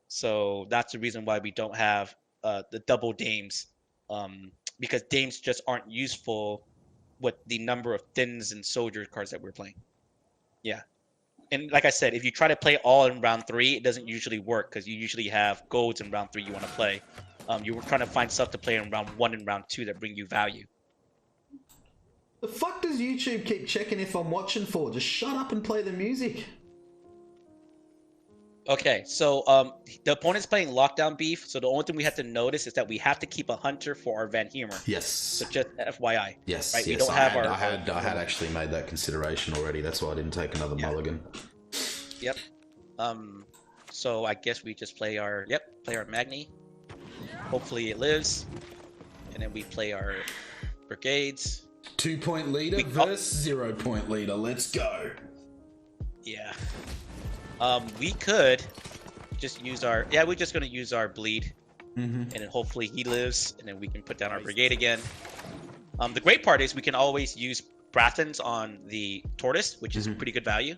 So that's the reason why we don't have the double dames, because dames just aren't useful with the number of thins and soldier cards that we're playing. Yeah. And like I said, if you try to play all in round 3, it doesn't usually work, because you usually have golds in round 3 you want to play. You were trying to find stuff to play in round 1 and round 2 that bring you value. The fuck does YouTube keep checking if I'm watching for? Just shut up and play the music. Okay, so the opponent's playing Lockdown Beef, so the only thing we have to notice is that we have to keep a hunter for our Van Humor. Yes. So just FYI. Yes, right? Yes. We don't have I had actually made that consideration already. That's why I didn't take another mulligan. Yep. So I guess we just play our Magni. Hopefully it lives, and then we play our brigades. 2-point leader versus 0-point leader. Let's go. Yeah. We could just use our... Yeah, we're just going to use our bleed. And then hopefully he lives, and then we can put down our brigade again. The great part is we can always use Brathens on the Tortoise, which is pretty good value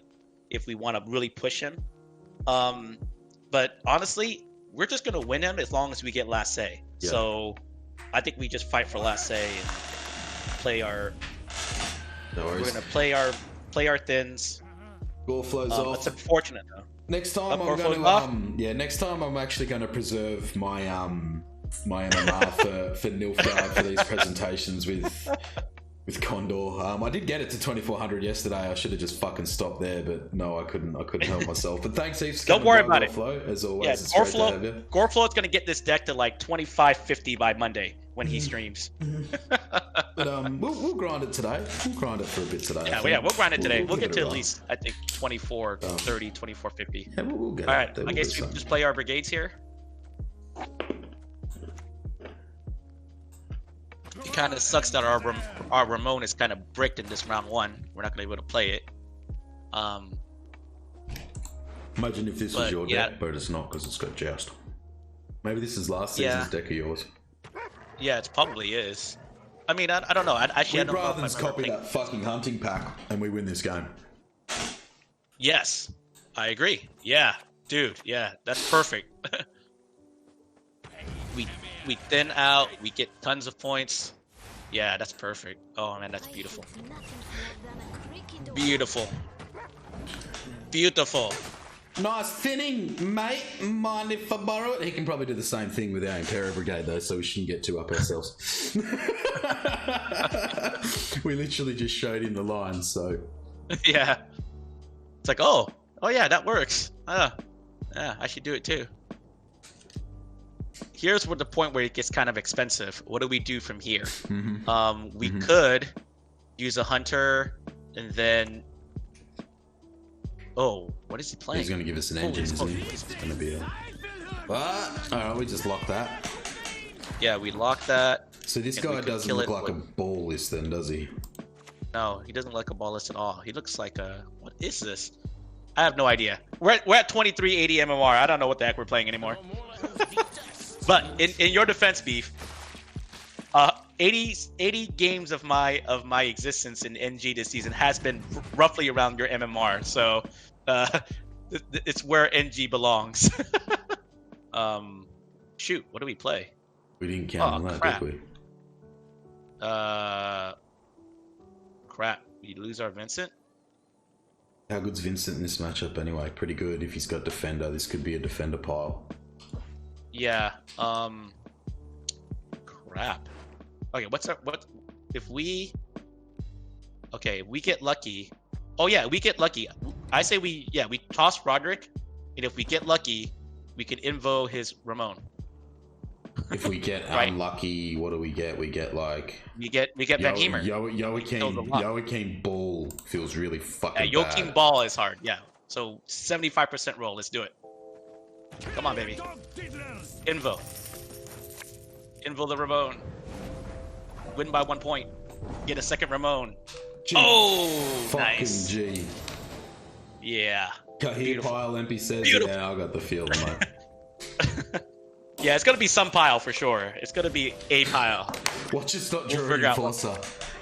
if we want to really push him. But honestly, we're just going to win him as long as we get last say. Yeah. So I think we just fight for last say and play our... We're going to play our thins. Gore flows off. It's unfortunate though. Next time I'm going to next time I'm actually going to preserve my my MMR for Nilfgaard for these presentations with Condor. I did get it to 2400 yesterday. I should have just fucking stopped there, but no, I couldn't help myself. But thanks, Eve. Don't worry about it. Flow, as always. Yeah, it's great to have you. Goreflow is going to get this deck to like 2550 by Monday when he streams. But we'll grind it today. We'll grind it for a bit today. Yeah, we'll grind it today. We'll get to at least, I think, 2430, 2450. Yeah, we'll get all right, I guess we just play our brigades here. It kind of sucks that our Ramon is kind of bricked in this round 1. We're not going to be able to play it. Imagine if this was your deck, but it's not because it's got Joust. Maybe this is last season's deck of yours. Yeah, it probably is. I mean, I don't know. We'd rather than copy that fucking hunting pack and we win this game. Yes, I agree. Yeah, dude. Yeah, that's perfect. we thin out. We get tons of points. Yeah, that's perfect. Oh man, that's beautiful. Beautiful. Beautiful. Nice thinning, mate. Mind if I borrow it? He can probably do the same thing with our Imperial Brigade, though, so we shouldn't get too up ourselves. We literally just showed him the lines, so... Yeah. It's like, oh, Oh yeah, that works. Yeah, I should do it too. Here's where the point where it gets kind of expensive. What do we do from here? We could use a hunter, and then. Oh, what is he playing? He's gonna give us an engine. It's gonna be a. What? All right, we just lock that. Yeah, we lock that. So this guy doesn't look like a ball list, then, does he? No, he doesn't look like a ball list at all. He looks like a. What is this? I have no idea. We're at 2380 MMR. I don't know what the heck we're playing anymore. But in your defense, Beef, 80 games of my existence in NG this season has been roughly around your MMR. So it's where NG belongs. Shoot, what do we play? We didn't count on that, did we? Crap. We lose our Vincent? How good's Vincent in this matchup anyway? Pretty good. If he's got defender, this could be a defender pile. Yeah. Crap. Okay, what if we get lucky. Oh yeah, we get lucky. I say we toss Roderick, and if we get lucky, we can invo his Ramon. If we get unlucky, what do we get? We get like we get Van Hemer. Joachim Ball feels really fucking Joachim bad. Ball is hard. Yeah. So 75% roll. Let's do it. Come on, baby. Invo the Ramon. Win by 1 point. Get a second Ramon. G. Oh, fucking nice. G. Yeah. Kahir Pile MP says, Beautiful. yeah, I got the feeling, mate. Yeah, it's gonna be some pile for sure. It's gonna be a pile. Watch it stop during Enforcer.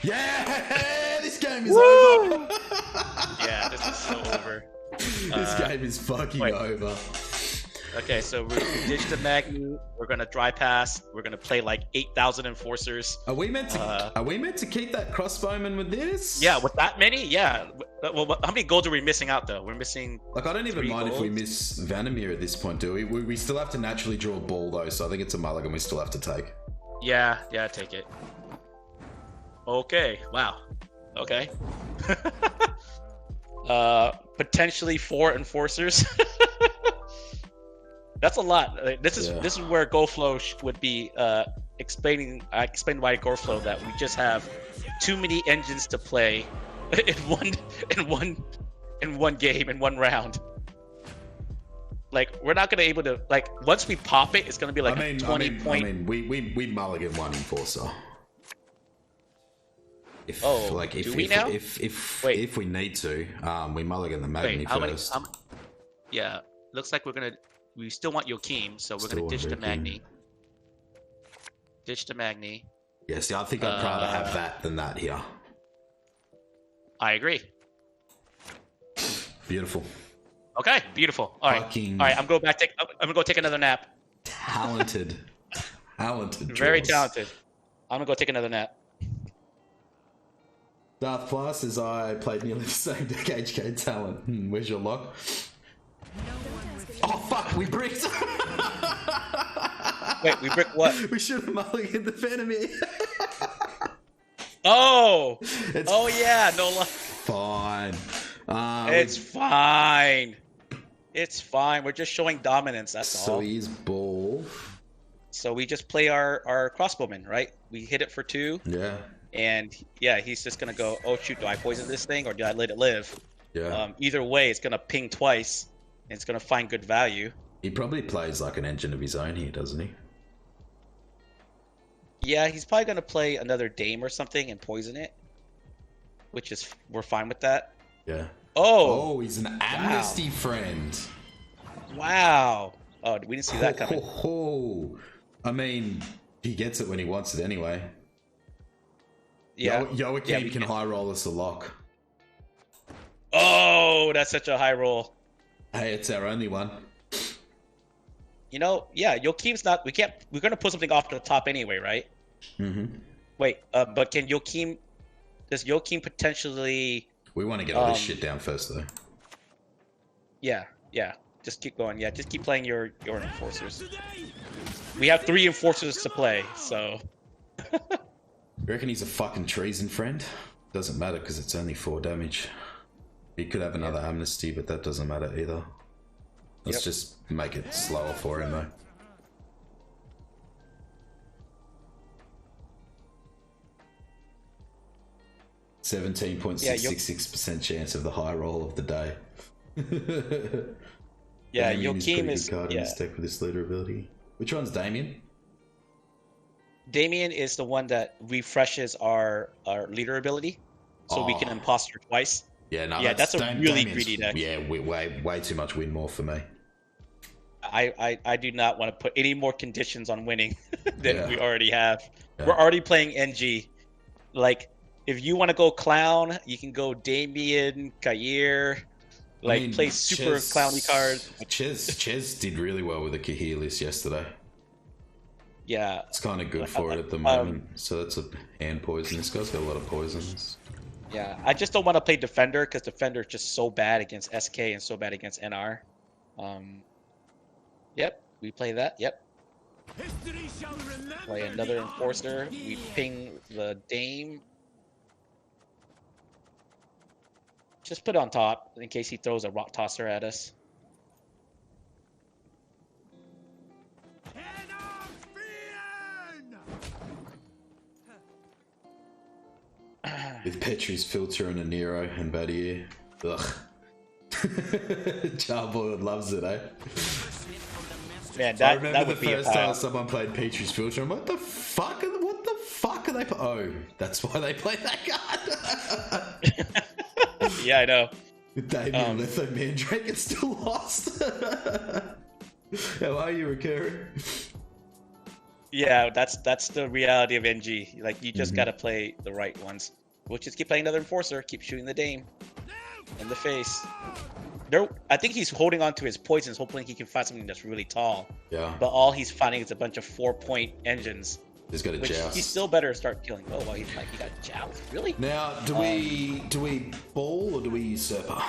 Yeah, this game is Woo! over. Yeah, this is so over. This game is fucking over. Okay, so we ditch the Magni. We're gonna dry pass. We're gonna play like 8,000 enforcers. Are we meant to keep that crossbowman with this? Yeah, with that many, yeah. Well, how many gold are we missing out though? We're missing. Like, I don't even mind if we miss Vandermeer at this point, do we? We still have to naturally draw a ball though, so I think it's a mulligan we still have to take. Yeah, take it. Okay. Wow. Okay. Potentially 4 enforcers. That's a lot. This is where GoFlow would be explaining. I explained why GoFlow that we just have too many engines to play in one game in one round. Like, we're not gonna able to, like, once we pop it, it's gonna be like a 20 point. I mean, we mulligan one enforcer. If we need to, we mulligan the Magni first. Yeah, looks like we still want Joachim, so we're gonna ditch the Magni. Ditch the Magni. Yeah, see, I think I'd rather have that than that here. I agree. Beautiful. Okay, beautiful. All right, I'm gonna go take another nap. Talented. Very talented. I'm gonna go take another nap. Darth Plus, as I played nearly the same deck HK talent. Where's your lock? Oh fuck, we bricked! Wait, we bricked what? We should have mulliganed the Vandermeer. Oh! Yeah, no luck. Fine. It's fine. It's fine. We're just showing dominance, that's all. So he's ball. So we just play our crossbowman, right? We hit it for 2. Yeah. And yeah, he's just gonna go, oh shoot, do I poison this thing or do I let it live? Yeah. Either way, it's gonna ping twice. And it's gonna find good value. He probably plays like an engine of his own here, doesn't he? Yeah, he's probably gonna play another Dame or something and poison it, which is we're fine with that. Yeah. Oh, he's an amnesty friend. Wow. Oh, we didn't see that coming. I mean, he gets it when he wants it anyway. Yeah. Joachim can high roll us a lock. Oh, that's such a high roll. Hey, it's our only one. You know, yeah, Joachim's not. We're gonna put something off the top anyway, right? Mm-hmm. Wait, but can Joachim? Does Joachim potentially? We want to get all this shit down first, though. Yeah. Just keep going. Yeah, just keep playing your enforcers. We have 3 enforcers to play, so. You reckon he's a fucking treason friend? Doesn't matter because it's only 4 damage. He could have another amnesty, but that doesn't matter either. Let's just make it slower for him though. %17.666% chance of the high roll of the day. Yeah, Joachim is card in this deck with this leader ability. Which one's Damien? Damien is the one that refreshes our leader ability, so we can imposter twice. Yeah, no, that's a really greedy deck. Yeah, way too much win more for me. I do not want to put any more conditions on winning than we already have. Yeah. We're already playing NG. Like, if you want to go clown, you can go Damien, Kair. Like, play super clowny cards. Ches did really well with the Kahir list yesterday. Yeah. It's kind of good for it at the moment. So that's a hand poison. This guy's got a lot of poisons. Yeah, I just don't want to play Defender because Defender is just so bad against SK and so bad against NR. Yep, we play that. Yep. Play another Enforcer. We ping the Dame. Just put it on top in case he throws a rock tosser at us. With Petri's filter and a Nero and Badier. Ugh. Charboy loves it, eh? Man, I remember the first time someone played Petri's filter. I'm like, what the fuck are they? Oh, that's why they played that card. Yeah, I know. With Damien Litho Mandrake, it's still lost. How are you, Recurring? Yeah, that's the reality of NG. Like, you just gotta play the right ones. We'll just keep playing another Enforcer, keep shooting the Dame in the face. I think he's holding on to his poisons, hoping he can find something that's really tall. Yeah. But all he's finding is a bunch of 4-point engines. He's got a joust. He's still better start killing. Oh, well, he got joust. Really? Now, do we ball or do we usurper?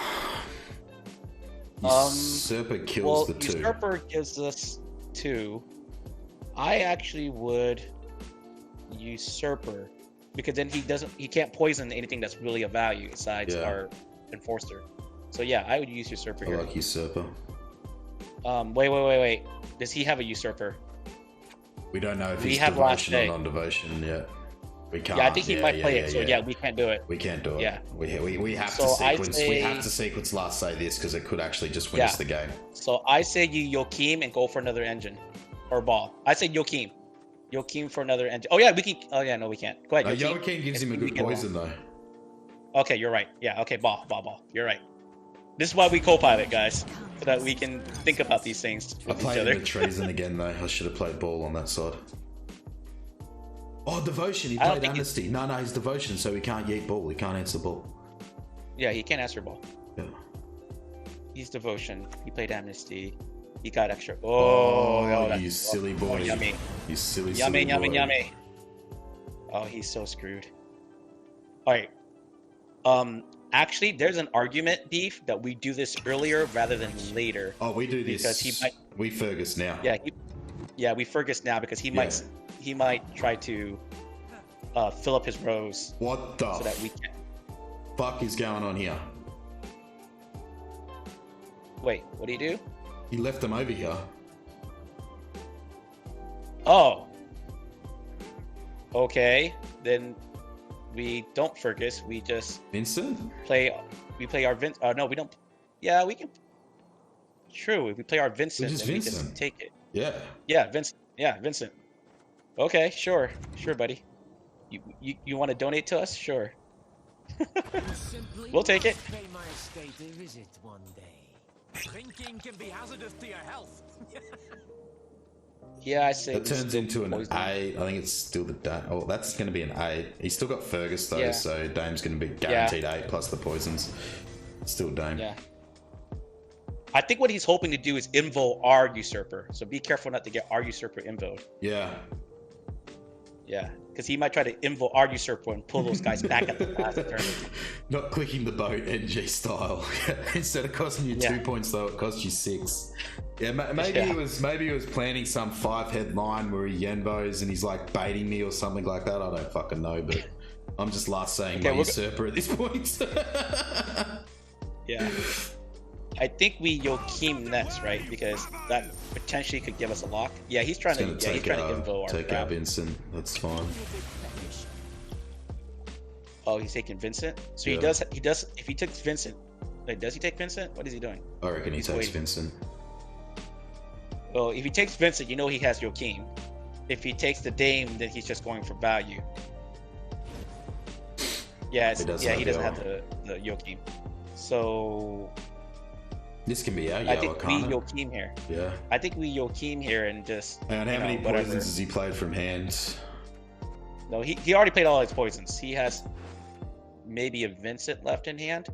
Usurper kills the 2. Usurper gives us 2. I actually would usurper because then he can't poison anything that's really of value besides our Enforcer. So yeah, I would use usurper here. I like usurper. Wait. Does he have a usurper? We don't know if he's devotion or non-devotion yet. We can't. Yeah, I think he might play it. So yeah, we can't do it. We can't do it. Yeah, we have to sequence. We have to sequence last say this because it could actually just win us the game. So I say you Joachim and go for another engine or ball. I say Joachim. Joachim for another engine. Oh yeah, we can. Oh yeah, no, we can't. Go ahead. Joachim gives him a good poison though. Okay, you're right. Yeah. Okay, ball. You're right. This is why we co-pilot, guys, so that we can think about these things with each other. I played treason again, though. I should have played ball on that side. Oh, devotion. He played amnesty. No, he's devotion, so he can't yeet ball. He can't answer ball. Yeah, he can't answer ball. Yeah. He's devotion. He played amnesty. He got extra. Oh, you silly boy. Yummy. You silly Yummy. Oh, he's so screwed. All right. Actually, there's an argument, Beef, that we do this earlier rather than later. Oh, we do this. Because we Fergus now. Yeah, we Fergus now because he might try to fill up his rows. What the so that we can. Fuck is going on here? Wait, what do you do? He left them over here. Oh. Okay, then. We don't Fergus. We just Vincent play. We play our Vincent. No, we don't. Yeah, we can. True. If we play our Vincent, then we just take it. Yeah, Vincent. Yeah, Vincent. Okay, sure, buddy. You want to donate to us? Sure. We'll take it. Drinking can be hazardous to your health. Yeah, I say that turns into an 8. I think it's still the Dame. Oh, that's going to be an 8. He's still got Fergus though, so Dame's going to be guaranteed 8 plus the poisons. Still Dame. Yeah. I think what he's hoping to do is invo our usurper. So be careful not to get our usurper invoed. Yeah. Yeah, because he might try to invo our usurper and pull those guys back at the last turn. Not clicking the boat NG style. Instead of costing you 2 points though, it cost you 6. Yeah, maybe he was planning some 5-head line where he Yenvos and he's like baiting me or something like that. I don't fucking know, but I'm just saying my usurper at this point. Yeah. I think we Joachim next, right? Because that potentially could give us a lock. Yeah, he's trying to. Yeah, he's trying to info our. Take out Vincent. That's fine. Oh, he's taking Vincent. So he does. He does. If he takes Vincent, like, does he take Vincent? What is he doing? I reckon he takes Vincent. Well, if he takes Vincent, you know he has Joachim. If he takes the Dame, then he's just going for value. Yeah, he doesn't have the Joachim. So this can be our I think we Joachim here. Yeah. I think we Joachim here and just. And how many poisons has he played from hand? No, he already played all his poisons. He has maybe a Vincent left in hand.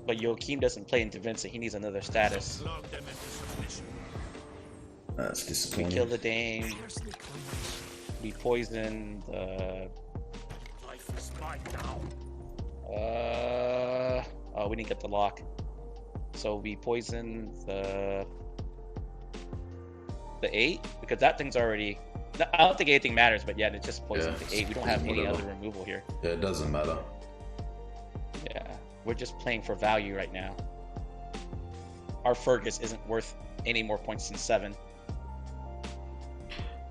But Joachim doesn't play into Vincent. He needs another status. That's disappointing. We kill the Dame. We poison the. Oh, we didn't get the lock. So we poison the 8 because that thing's already. I don't think anything matters, but yeah, it's just poison the 8. We don't have any other removal here. Yeah, it doesn't matter. Yeah, we're just playing for value right now. Our Fergus isn't worth any more points than 7.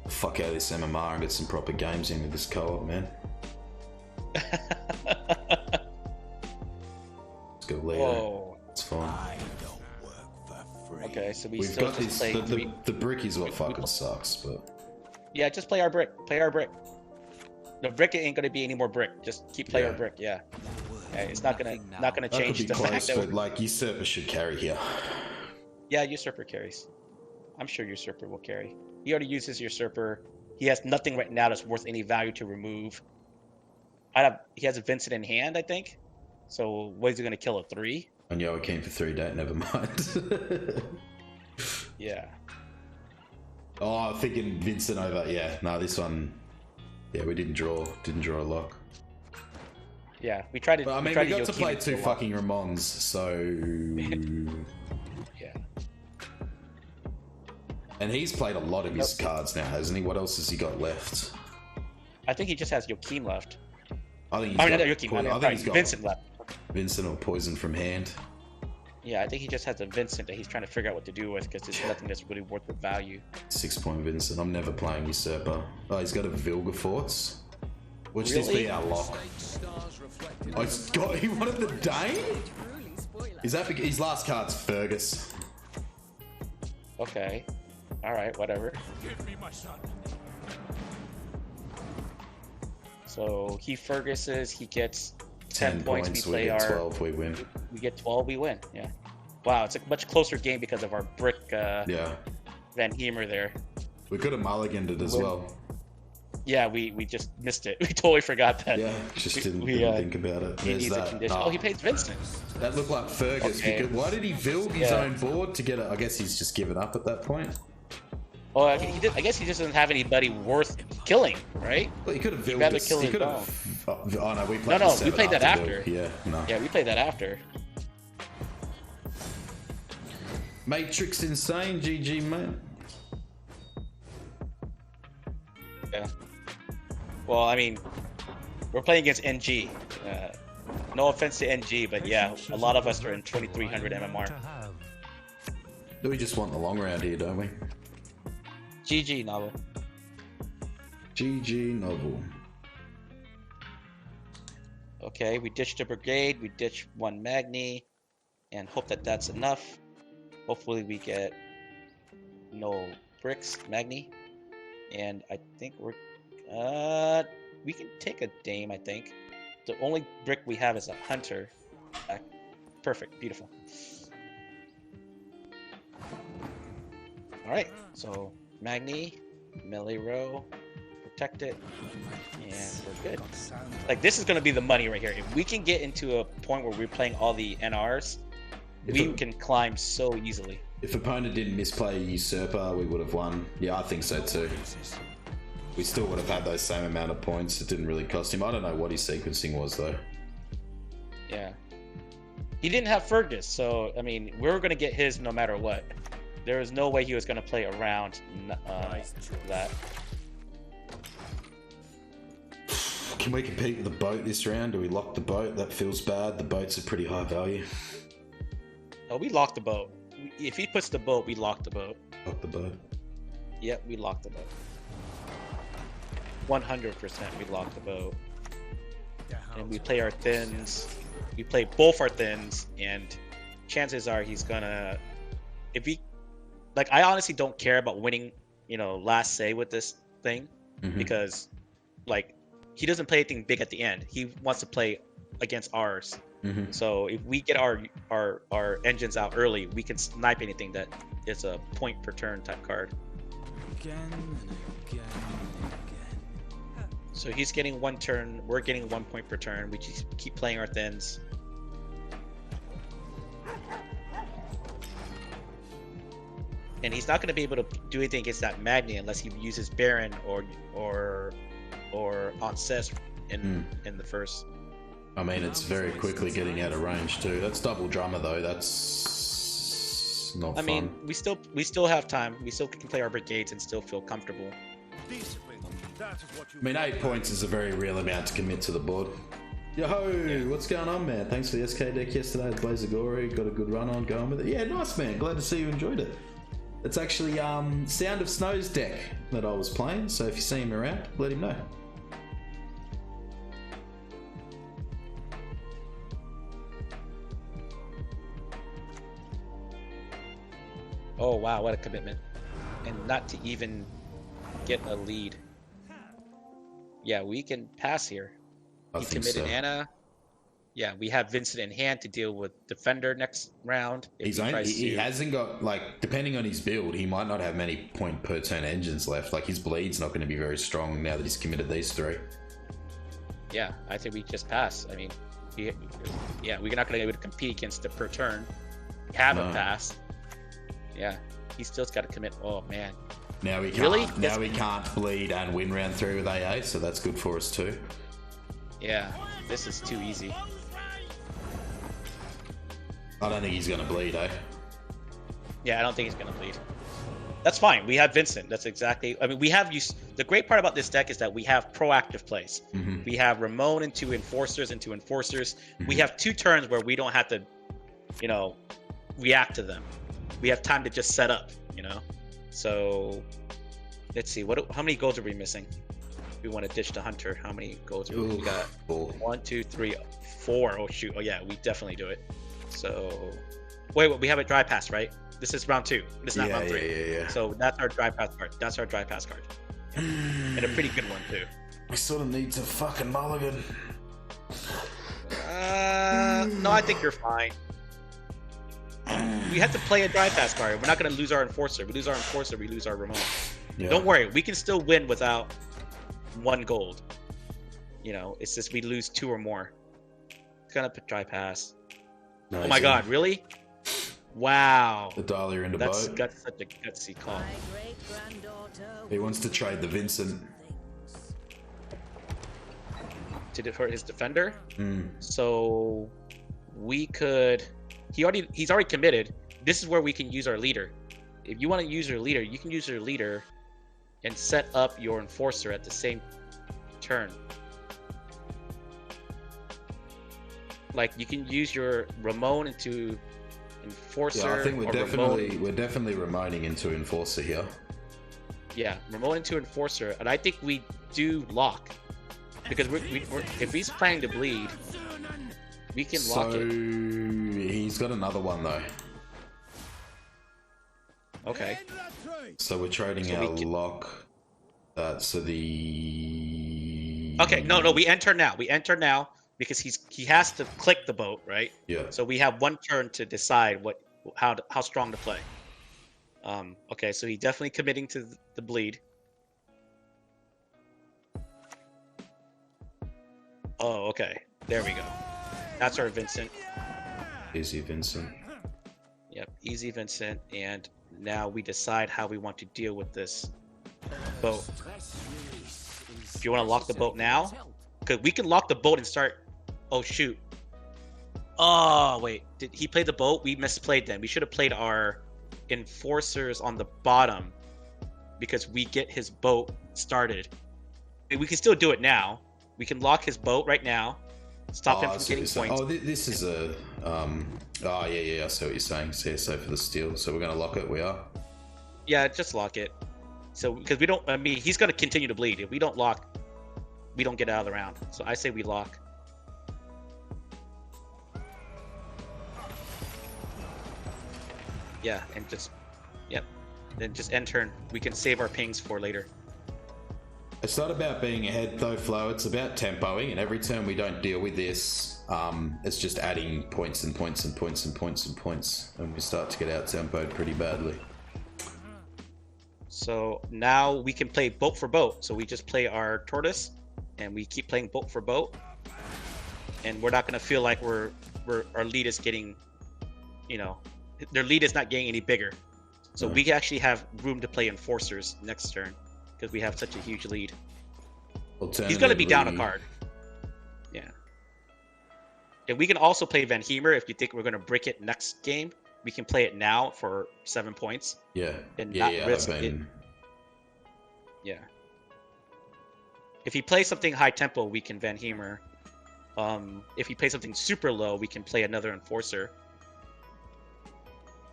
Fuck out of this MMR and get some proper games in with this co-op, man. Let's go Leo. Whoa. It's fine. Okay, so We've still got this. play. The brick is what fucking sucks, but. Yeah, just play our brick. Play our brick. The brick ain't gonna be any more brick. Just keep playing our brick. Yeah. It's not gonna change the fact that. But like Usurper should carry here. Yeah, Usurper carries. I'm sure Usurper will carry. He already uses Usurper. He has nothing right now that's worth any value to remove. He has a Vincent in hand, I think. So what is he gonna kill? A 3? And Joachim for 3 days. Never mind. Yeah. Oh, I'm thinking Vincent over. Yeah, no, this one. Yeah, we didn't draw a lock. Yeah, we tried to. But, I mean, we got to play 2 fucking Ramons, so. Yeah. And he's played a lot of his cards now, hasn't he? What else has he got left? I think he just has Joachim left. I think he's got Vincent left. Vincent or poison from hand. Yeah, I think he just has a Vincent that he's trying to figure out what to do with because there's nothing that's really worth the value. 6-point Vincent. I'm never playing Usurper. Oh, he's got a Vilgefortz. Would this be our lock? Oh, he wanted the Dane? Is that because his last card's Fergus? Okay. Alright, whatever. Give me my son. So he Ferguses, he gets 10 points, we play get 12, we win. We get 12, we win, yeah. Wow, it's a much closer game because of our brick Van Heemer there. We could have mulliganed it as well. Yeah, we just missed it. We totally forgot that. Yeah, just didn't think about it. There's that. Oh, he plays Vincent. That looked like Fergus. Okay. Because why did he build his own board to get it? I guess he's just given up at that point. Oh, I guess he just doesn't have anybody worth killing, right? Well, he could have built it. He could have. Oh no, we played. We played that after. Yeah, no. Yeah, we played that after. Matrix insane, GG mate. Yeah. Well, I mean, we're playing against NG. No offense to NG, but yeah, a lot of us are in 2300 MMR. We just want the long round here, don't we? GG, Novel. GG, Novel. Okay, we ditched a brigade, we ditched 1 Magni, and hope that that's enough. Hopefully we get no bricks, Magni, and I think we can take a Dame, I think. The only brick we have is a Hunter. Perfect, beautiful. Alright, so Magni, melee row, protect it, and we're good. Like, this is going to be the money right here. If we can get into a point where we're playing all the NRs, we can climb so easily. If opponent didn't misplay Usurper, we would have won. Yeah, I think so too. We still would have had those same amount of points. It didn't really cost him. I don't know what his sequencing was though. Yeah. He didn't have Fergus, so, I mean, we were going to get his no matter what. There was no way he was going to play around that. Can we compete with the boat this round? Do we lock the boat? That feels bad. The boat's a pretty high value. Oh, we lock the boat. If he puts the boat, we lock the boat. Lock the boat. Yep, we lock the boat. 100% we lock the boat. And we play our thins. We play both our thins, and chances are he's gonna... If he... Like, I honestly don't care about winning, you know, last say with this thing. Because, like, he doesn't play anything big at the end. He wants to play against ours. So if we get our engines out early, we can snipe anything that is a point per turn type card. Again and again and again. So he's getting 1 turn, we're getting 1 point per turn. We just keep playing our thins. And he's not going to be able to do anything against that Magni unless he uses Baron or Onces in the first. I mean, it's very quickly getting out of range too. That's double drummer though. That's not fun. I mean, we still have time. We still can play our brigades and still feel comfortable. I mean, 8 points is a very real amount to commit to the board. Yo, what's going on, man? Thanks for the SK deck yesterday with Blaze of Glory. Got a good run on going with it. Yeah, nice, man. Glad to see you enjoyed it. It's actually Sound of Snow's deck that I was playing, so if you see him around, let him know. Oh wow, what a commitment. And not to even get a lead. Yeah, we can pass here. He committed so. Anna. Yeah, we have Vincent in hand to deal with Defender next round. He hasn't got, like, depending on his build, he might not have many point per turn engines left. Like, his bleed's not going to be very strong now that he's committed these 3. Yeah, I think we just pass. I mean, yeah, we're not going to be able to compete against the per turn. We have a pass. Yeah, he's still got to commit. Oh, man. Now we can't. Now we can't bleed and win round 3 with AA, so that's good for us too. Yeah, this is too easy. I don't think he's gonna bleed, eh? Yeah, I don't think he's gonna bleed. That's fine. We have Vincent. That's exactly. I mean, we have use. The great part about this deck is that we have proactive plays. We have Ramon into Enforcers. We have 2 turns where we don't have to, you know, react to them. We have time to just set up, you know. So let's see. How many goals are we missing? We want to ditch the Hunter. How many goals are we got? 1, 2, 3, 4. Oh shoot. Oh yeah, we definitely do it. So wait, we have a dry pass, right? This is round 2. This is not round 3. Yeah. So that's our dry pass card. That's our dry pass card. Yeah. And a pretty good one too. We sort of need to fucking mulligan. No, I think you're fine. We have to play a dry pass card. We're not going to lose our Enforcer. We lose our Enforcer, we lose our Ramon. Yeah. Don't worry, we can still win without 1 gold. You know, it's just we lose 2 or more. It's gonna put dry pass. Nice. Oh my god, really? Wow. The Dahlia into boat. That's such a gutsy call. He wants to trade the Vincent. To hurt his Defender. So we could. He's already committed. This is where we can use our leader. If you want to use your leader, you can use your leader and set up your Enforcer at the same turn. Like, you can use your Ramon into Enforcer. Yeah, I think we're definitely Ramoning into Enforcer here. Yeah, Ramon into Enforcer, and I think we do lock because we're if he's planning to bleed, we can lock it. He's got another one though. Okay. So we're trading our lock. So the. Okay, no, we enter now. We enter now because he has to click the boat, right? Yeah. So we have 1 turn to decide how strong to play. Okay, so he's definitely committing to the bleed. Oh, okay. There we go. That's our Vincent. Easy Vincent. Yep, easy Vincent. And now we decide how we want to deal with this boat. Do you want to lock the boat now? Because we can lock the boat and start... Oh, shoot. Oh, wait. Did he play the boat? We misplayed them. We should have played our Enforcers on the bottom because we get his boat started. We can still do it now. We can lock his boat right now. Stop him from getting points. Oh, this is a oh yeah, I see what you're saying. CSO for the steal. So we're gonna lock it. We are. Yeah, just lock it. So because we don't, I mean, he's gonna continue to bleed. If we don't lock, we don't get out of the round. So I say we lock. Yeah, and just, yep. Then just end turn. We can save our pings for later. It's not about being ahead though, Flo. It's about tempoing, and every turn we don't deal with this, it's just adding points and points and points and points and points, and we start to get out tempoed pretty badly. So now we can play boat for boat. So we just play our tortoise, and we keep playing boat for boat, and we're not gonna feel like our lead is getting, you know, their lead is not getting any bigger. So we actually have room to play enforcers next turn because we have such a huge lead. He's gonna be down a card. Yeah. And we can also play Van Heemer if you think we're gonna brick it next game. We can play it now for 7 points. Yeah. And not risk it. Yeah. If he plays something high tempo, we can Van Heemer. If he plays something super low, we can play another enforcer.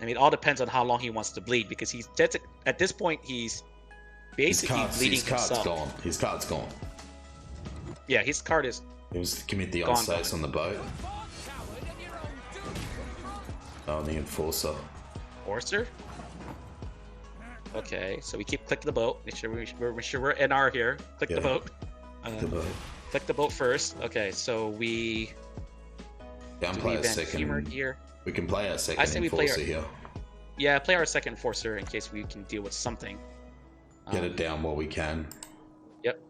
I mean, it all depends on how long he wants to bleed, because at this point he's basically bleeding himself. His card's gone. Yeah, his card is. He was to commit the on-stace on the boat. Oh, the enforcer. Enforcer? Okay, so we keep clicking the boat. Make sure we're NR here. Click the boat. Click the boat first. Okay, so we. Downplay a second. Here. We can play our second enforcer here. Yeah, play our second enforcer in case we can deal with something. Get it down while we can. Yep.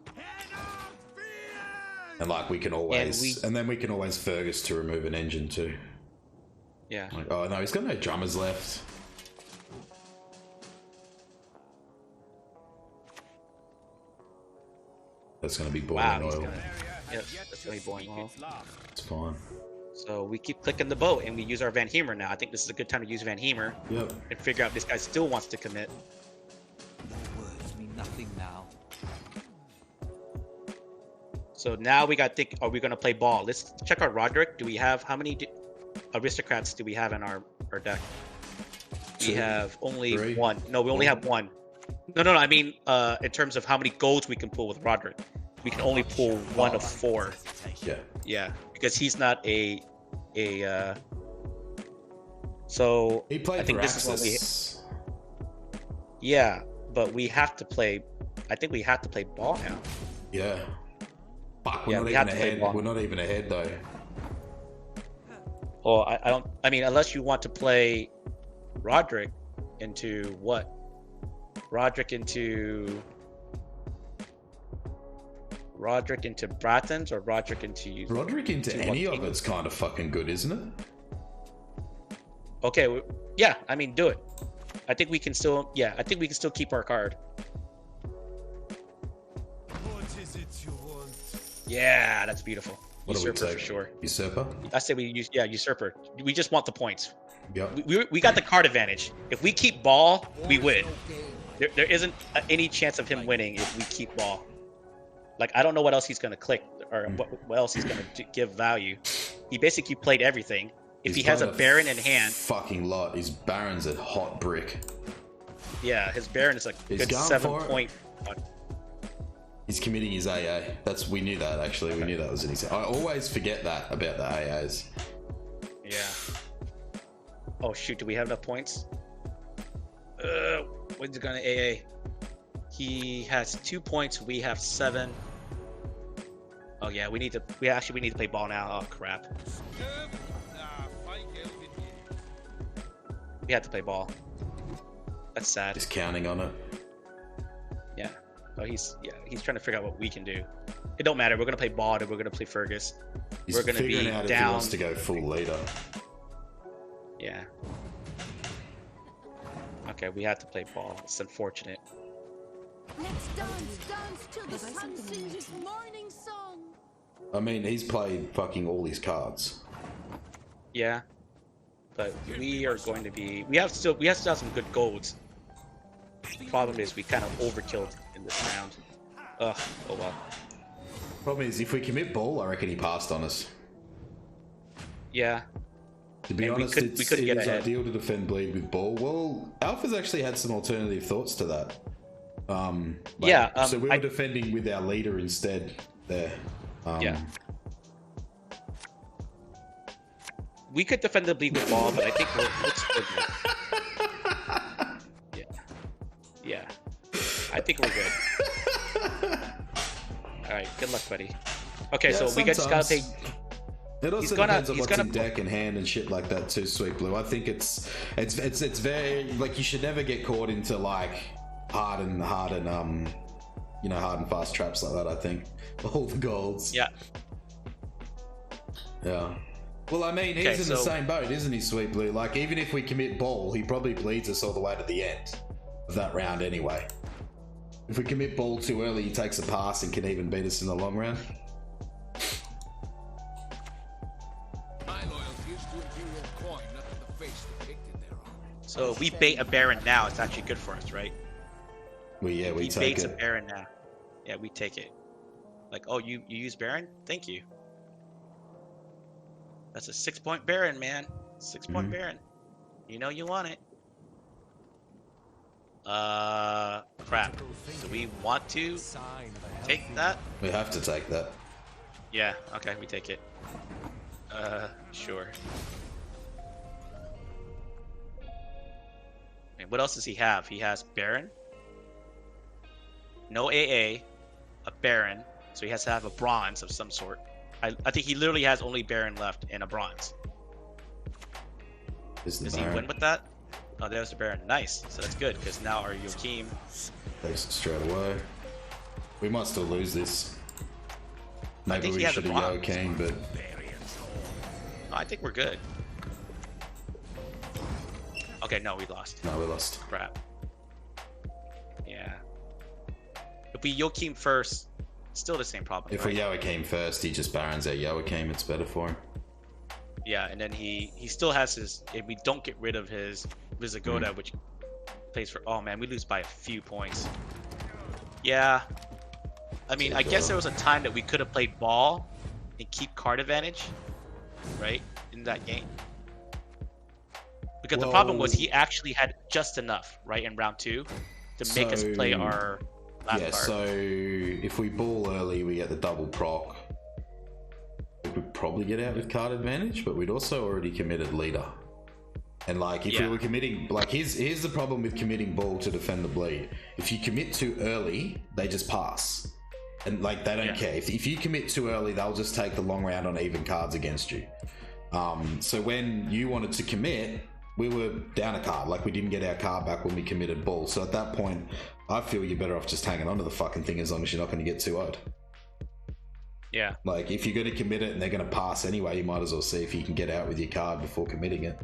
And like we can always, and then we can always Fergus to remove an engine too. Yeah. Like, oh no, he's got no drummers left. That's going to be boiling oil. Yep, that's going to be boiling oil. It's fine. So we keep clicking the boat, and we use our Van Heemer now. I think this is a good time to use Van Heemer. Yep. And figure out if this guy still wants to commit. Words mean nothing now. So now we got to think, are we going to play ball? Let's check our Roderick. Do we have, how many aristocrats do we have in our deck? We have only 3. 1. No, we only have 1. No, I mean, in terms of how many golds we can pull with Roderick. We can only pull 1 of 4. Yeah. Yeah, because he's not so he played, I think this Axis. Is what we. Yeah, but we have to play. I think we have to play ball now. Yeah. Fuck, we're not even ahead. We're not even ahead though. Well, I don't. I mean, unless you want to play Roderick into what? Roderick into Brathens, or Roderick into. Roderick into any of it's kind of fucking good, isn't it? Okay, yeah. I mean, do it. I think we can still. Yeah, I think we can still keep our card. What is it you want? Yeah, that's beautiful. What Usurper for sure. Usurper? I say we use Usurper. We just want the points. Yep. We got the card advantage. If we keep ball, we win. There isn't any chance of him winning if we keep ball. Like, I don't know what else he's gonna click, or what else he's gonna give value. He basically played everything. If he has a Baron in hand, fucking lot. His Baron's a hot brick. Yeah, his Baron is a good 7 point. He's committing his AA. We knew that actually. We knew that was in his. I always forget that about the AAs. Yeah. Oh shoot! Do we have enough points? When's it gonna AA? He has 2 points. We have 7. Oh yeah, we need to play ball now. Oh crap. We have to play ball. That's sad. He's counting on it. Yeah. Oh, he's trying to figure out what we can do. It don't matter. We're gonna play ball and we're gonna play Fergus. We're gonna be out down. If he wants to go full leader. Yeah. Okay, we have to play ball. It's unfortunate. Let's dance till the sun sings its morning song. I mean, he's played fucking all his cards. Yeah, but we are going to be. We have still have some good golds. The problem is we kind of overkilled in this round. Ugh. Oh well. Problem is, if we commit ball, I reckon he passed on us. Yeah. To be honest, we couldn't get it's ahead. ideal to defend bleed with ball. Well, Alpha's actually had some alternative thoughts to that. So we were defending with our leader instead there. Yeah. We could defend the bleed with ball, but I think we're still good. Yeah. I think we're good. Alright, good luck, buddy. Okay, so we just gotta take... It also depends on what's in deck and hand and shit like that too, Sweet Blue. I think it's very... Like, you should never get caught into, like, hard and fast traps like that, I think. All the golds. Yeah. Yeah. Well, I mean, he's in the same boat, isn't he, Sweet Blue? Like, even if we commit ball, he probably bleeds us all the way to the end of that round anyway. If we commit ball too early, he takes a pass and can even beat us in the long round. My loyalty is to imperial coin, not to the face depicted thereon. So if we bait a Baron now, it's actually good for us, right? We take it. He baits a Baron now. Yeah, we take it. Like, oh, you use Baron? Thank you. That's a 6-point Baron, man. 6-point Baron. You know you want it. Crap. Do we want to take that? We have to take that. Yeah, okay, we take it. Sure. And what else does he have? He has Baron. No AA. A Baron. So he has to have a bronze of some sort. I think he literally has only Baron left and a bronze. Does he win with that? Oh, there's the Baron. Nice. So that's good, because now our Joachim takes it straight away. We might still lose this. Maybe we should have Joachim, but... No, I think we're good. Okay, no, we lost. No, we lost. Crap. Yeah. If we Joachim first, still the same problem. If we Joachim first, he just Barons our Joachim, it's better for him. Yeah, and then he still has his... If we don't get rid of his Visigoda, which plays for... Oh, man, we lose by a few points. Yeah. I mean, I guess there was a time that we could have played ball and keep card advantage, right, in that game. Because the problem was he actually had just enough, right, in round 2 to make us play our last card. So if we ball early, we get the double proc. We would probably get out with card advantage, but we'd also already committed leader. And like, if we were committing, like, here's the problem with committing ball to defend the bleed. If you commit too early, they just pass. And like, they don't care. If you commit too early, they'll just take the long round on even cards against you. So when you wanted to commit, we were down a card. Like, we didn't get our card back when we committed ball. So at that point, I feel you're better off just hanging onto the fucking thing as long as you're not going to get too old. Yeah. Like, if you're going to commit it and they're going to pass anyway, you might as well see if you can get out with your card before committing it.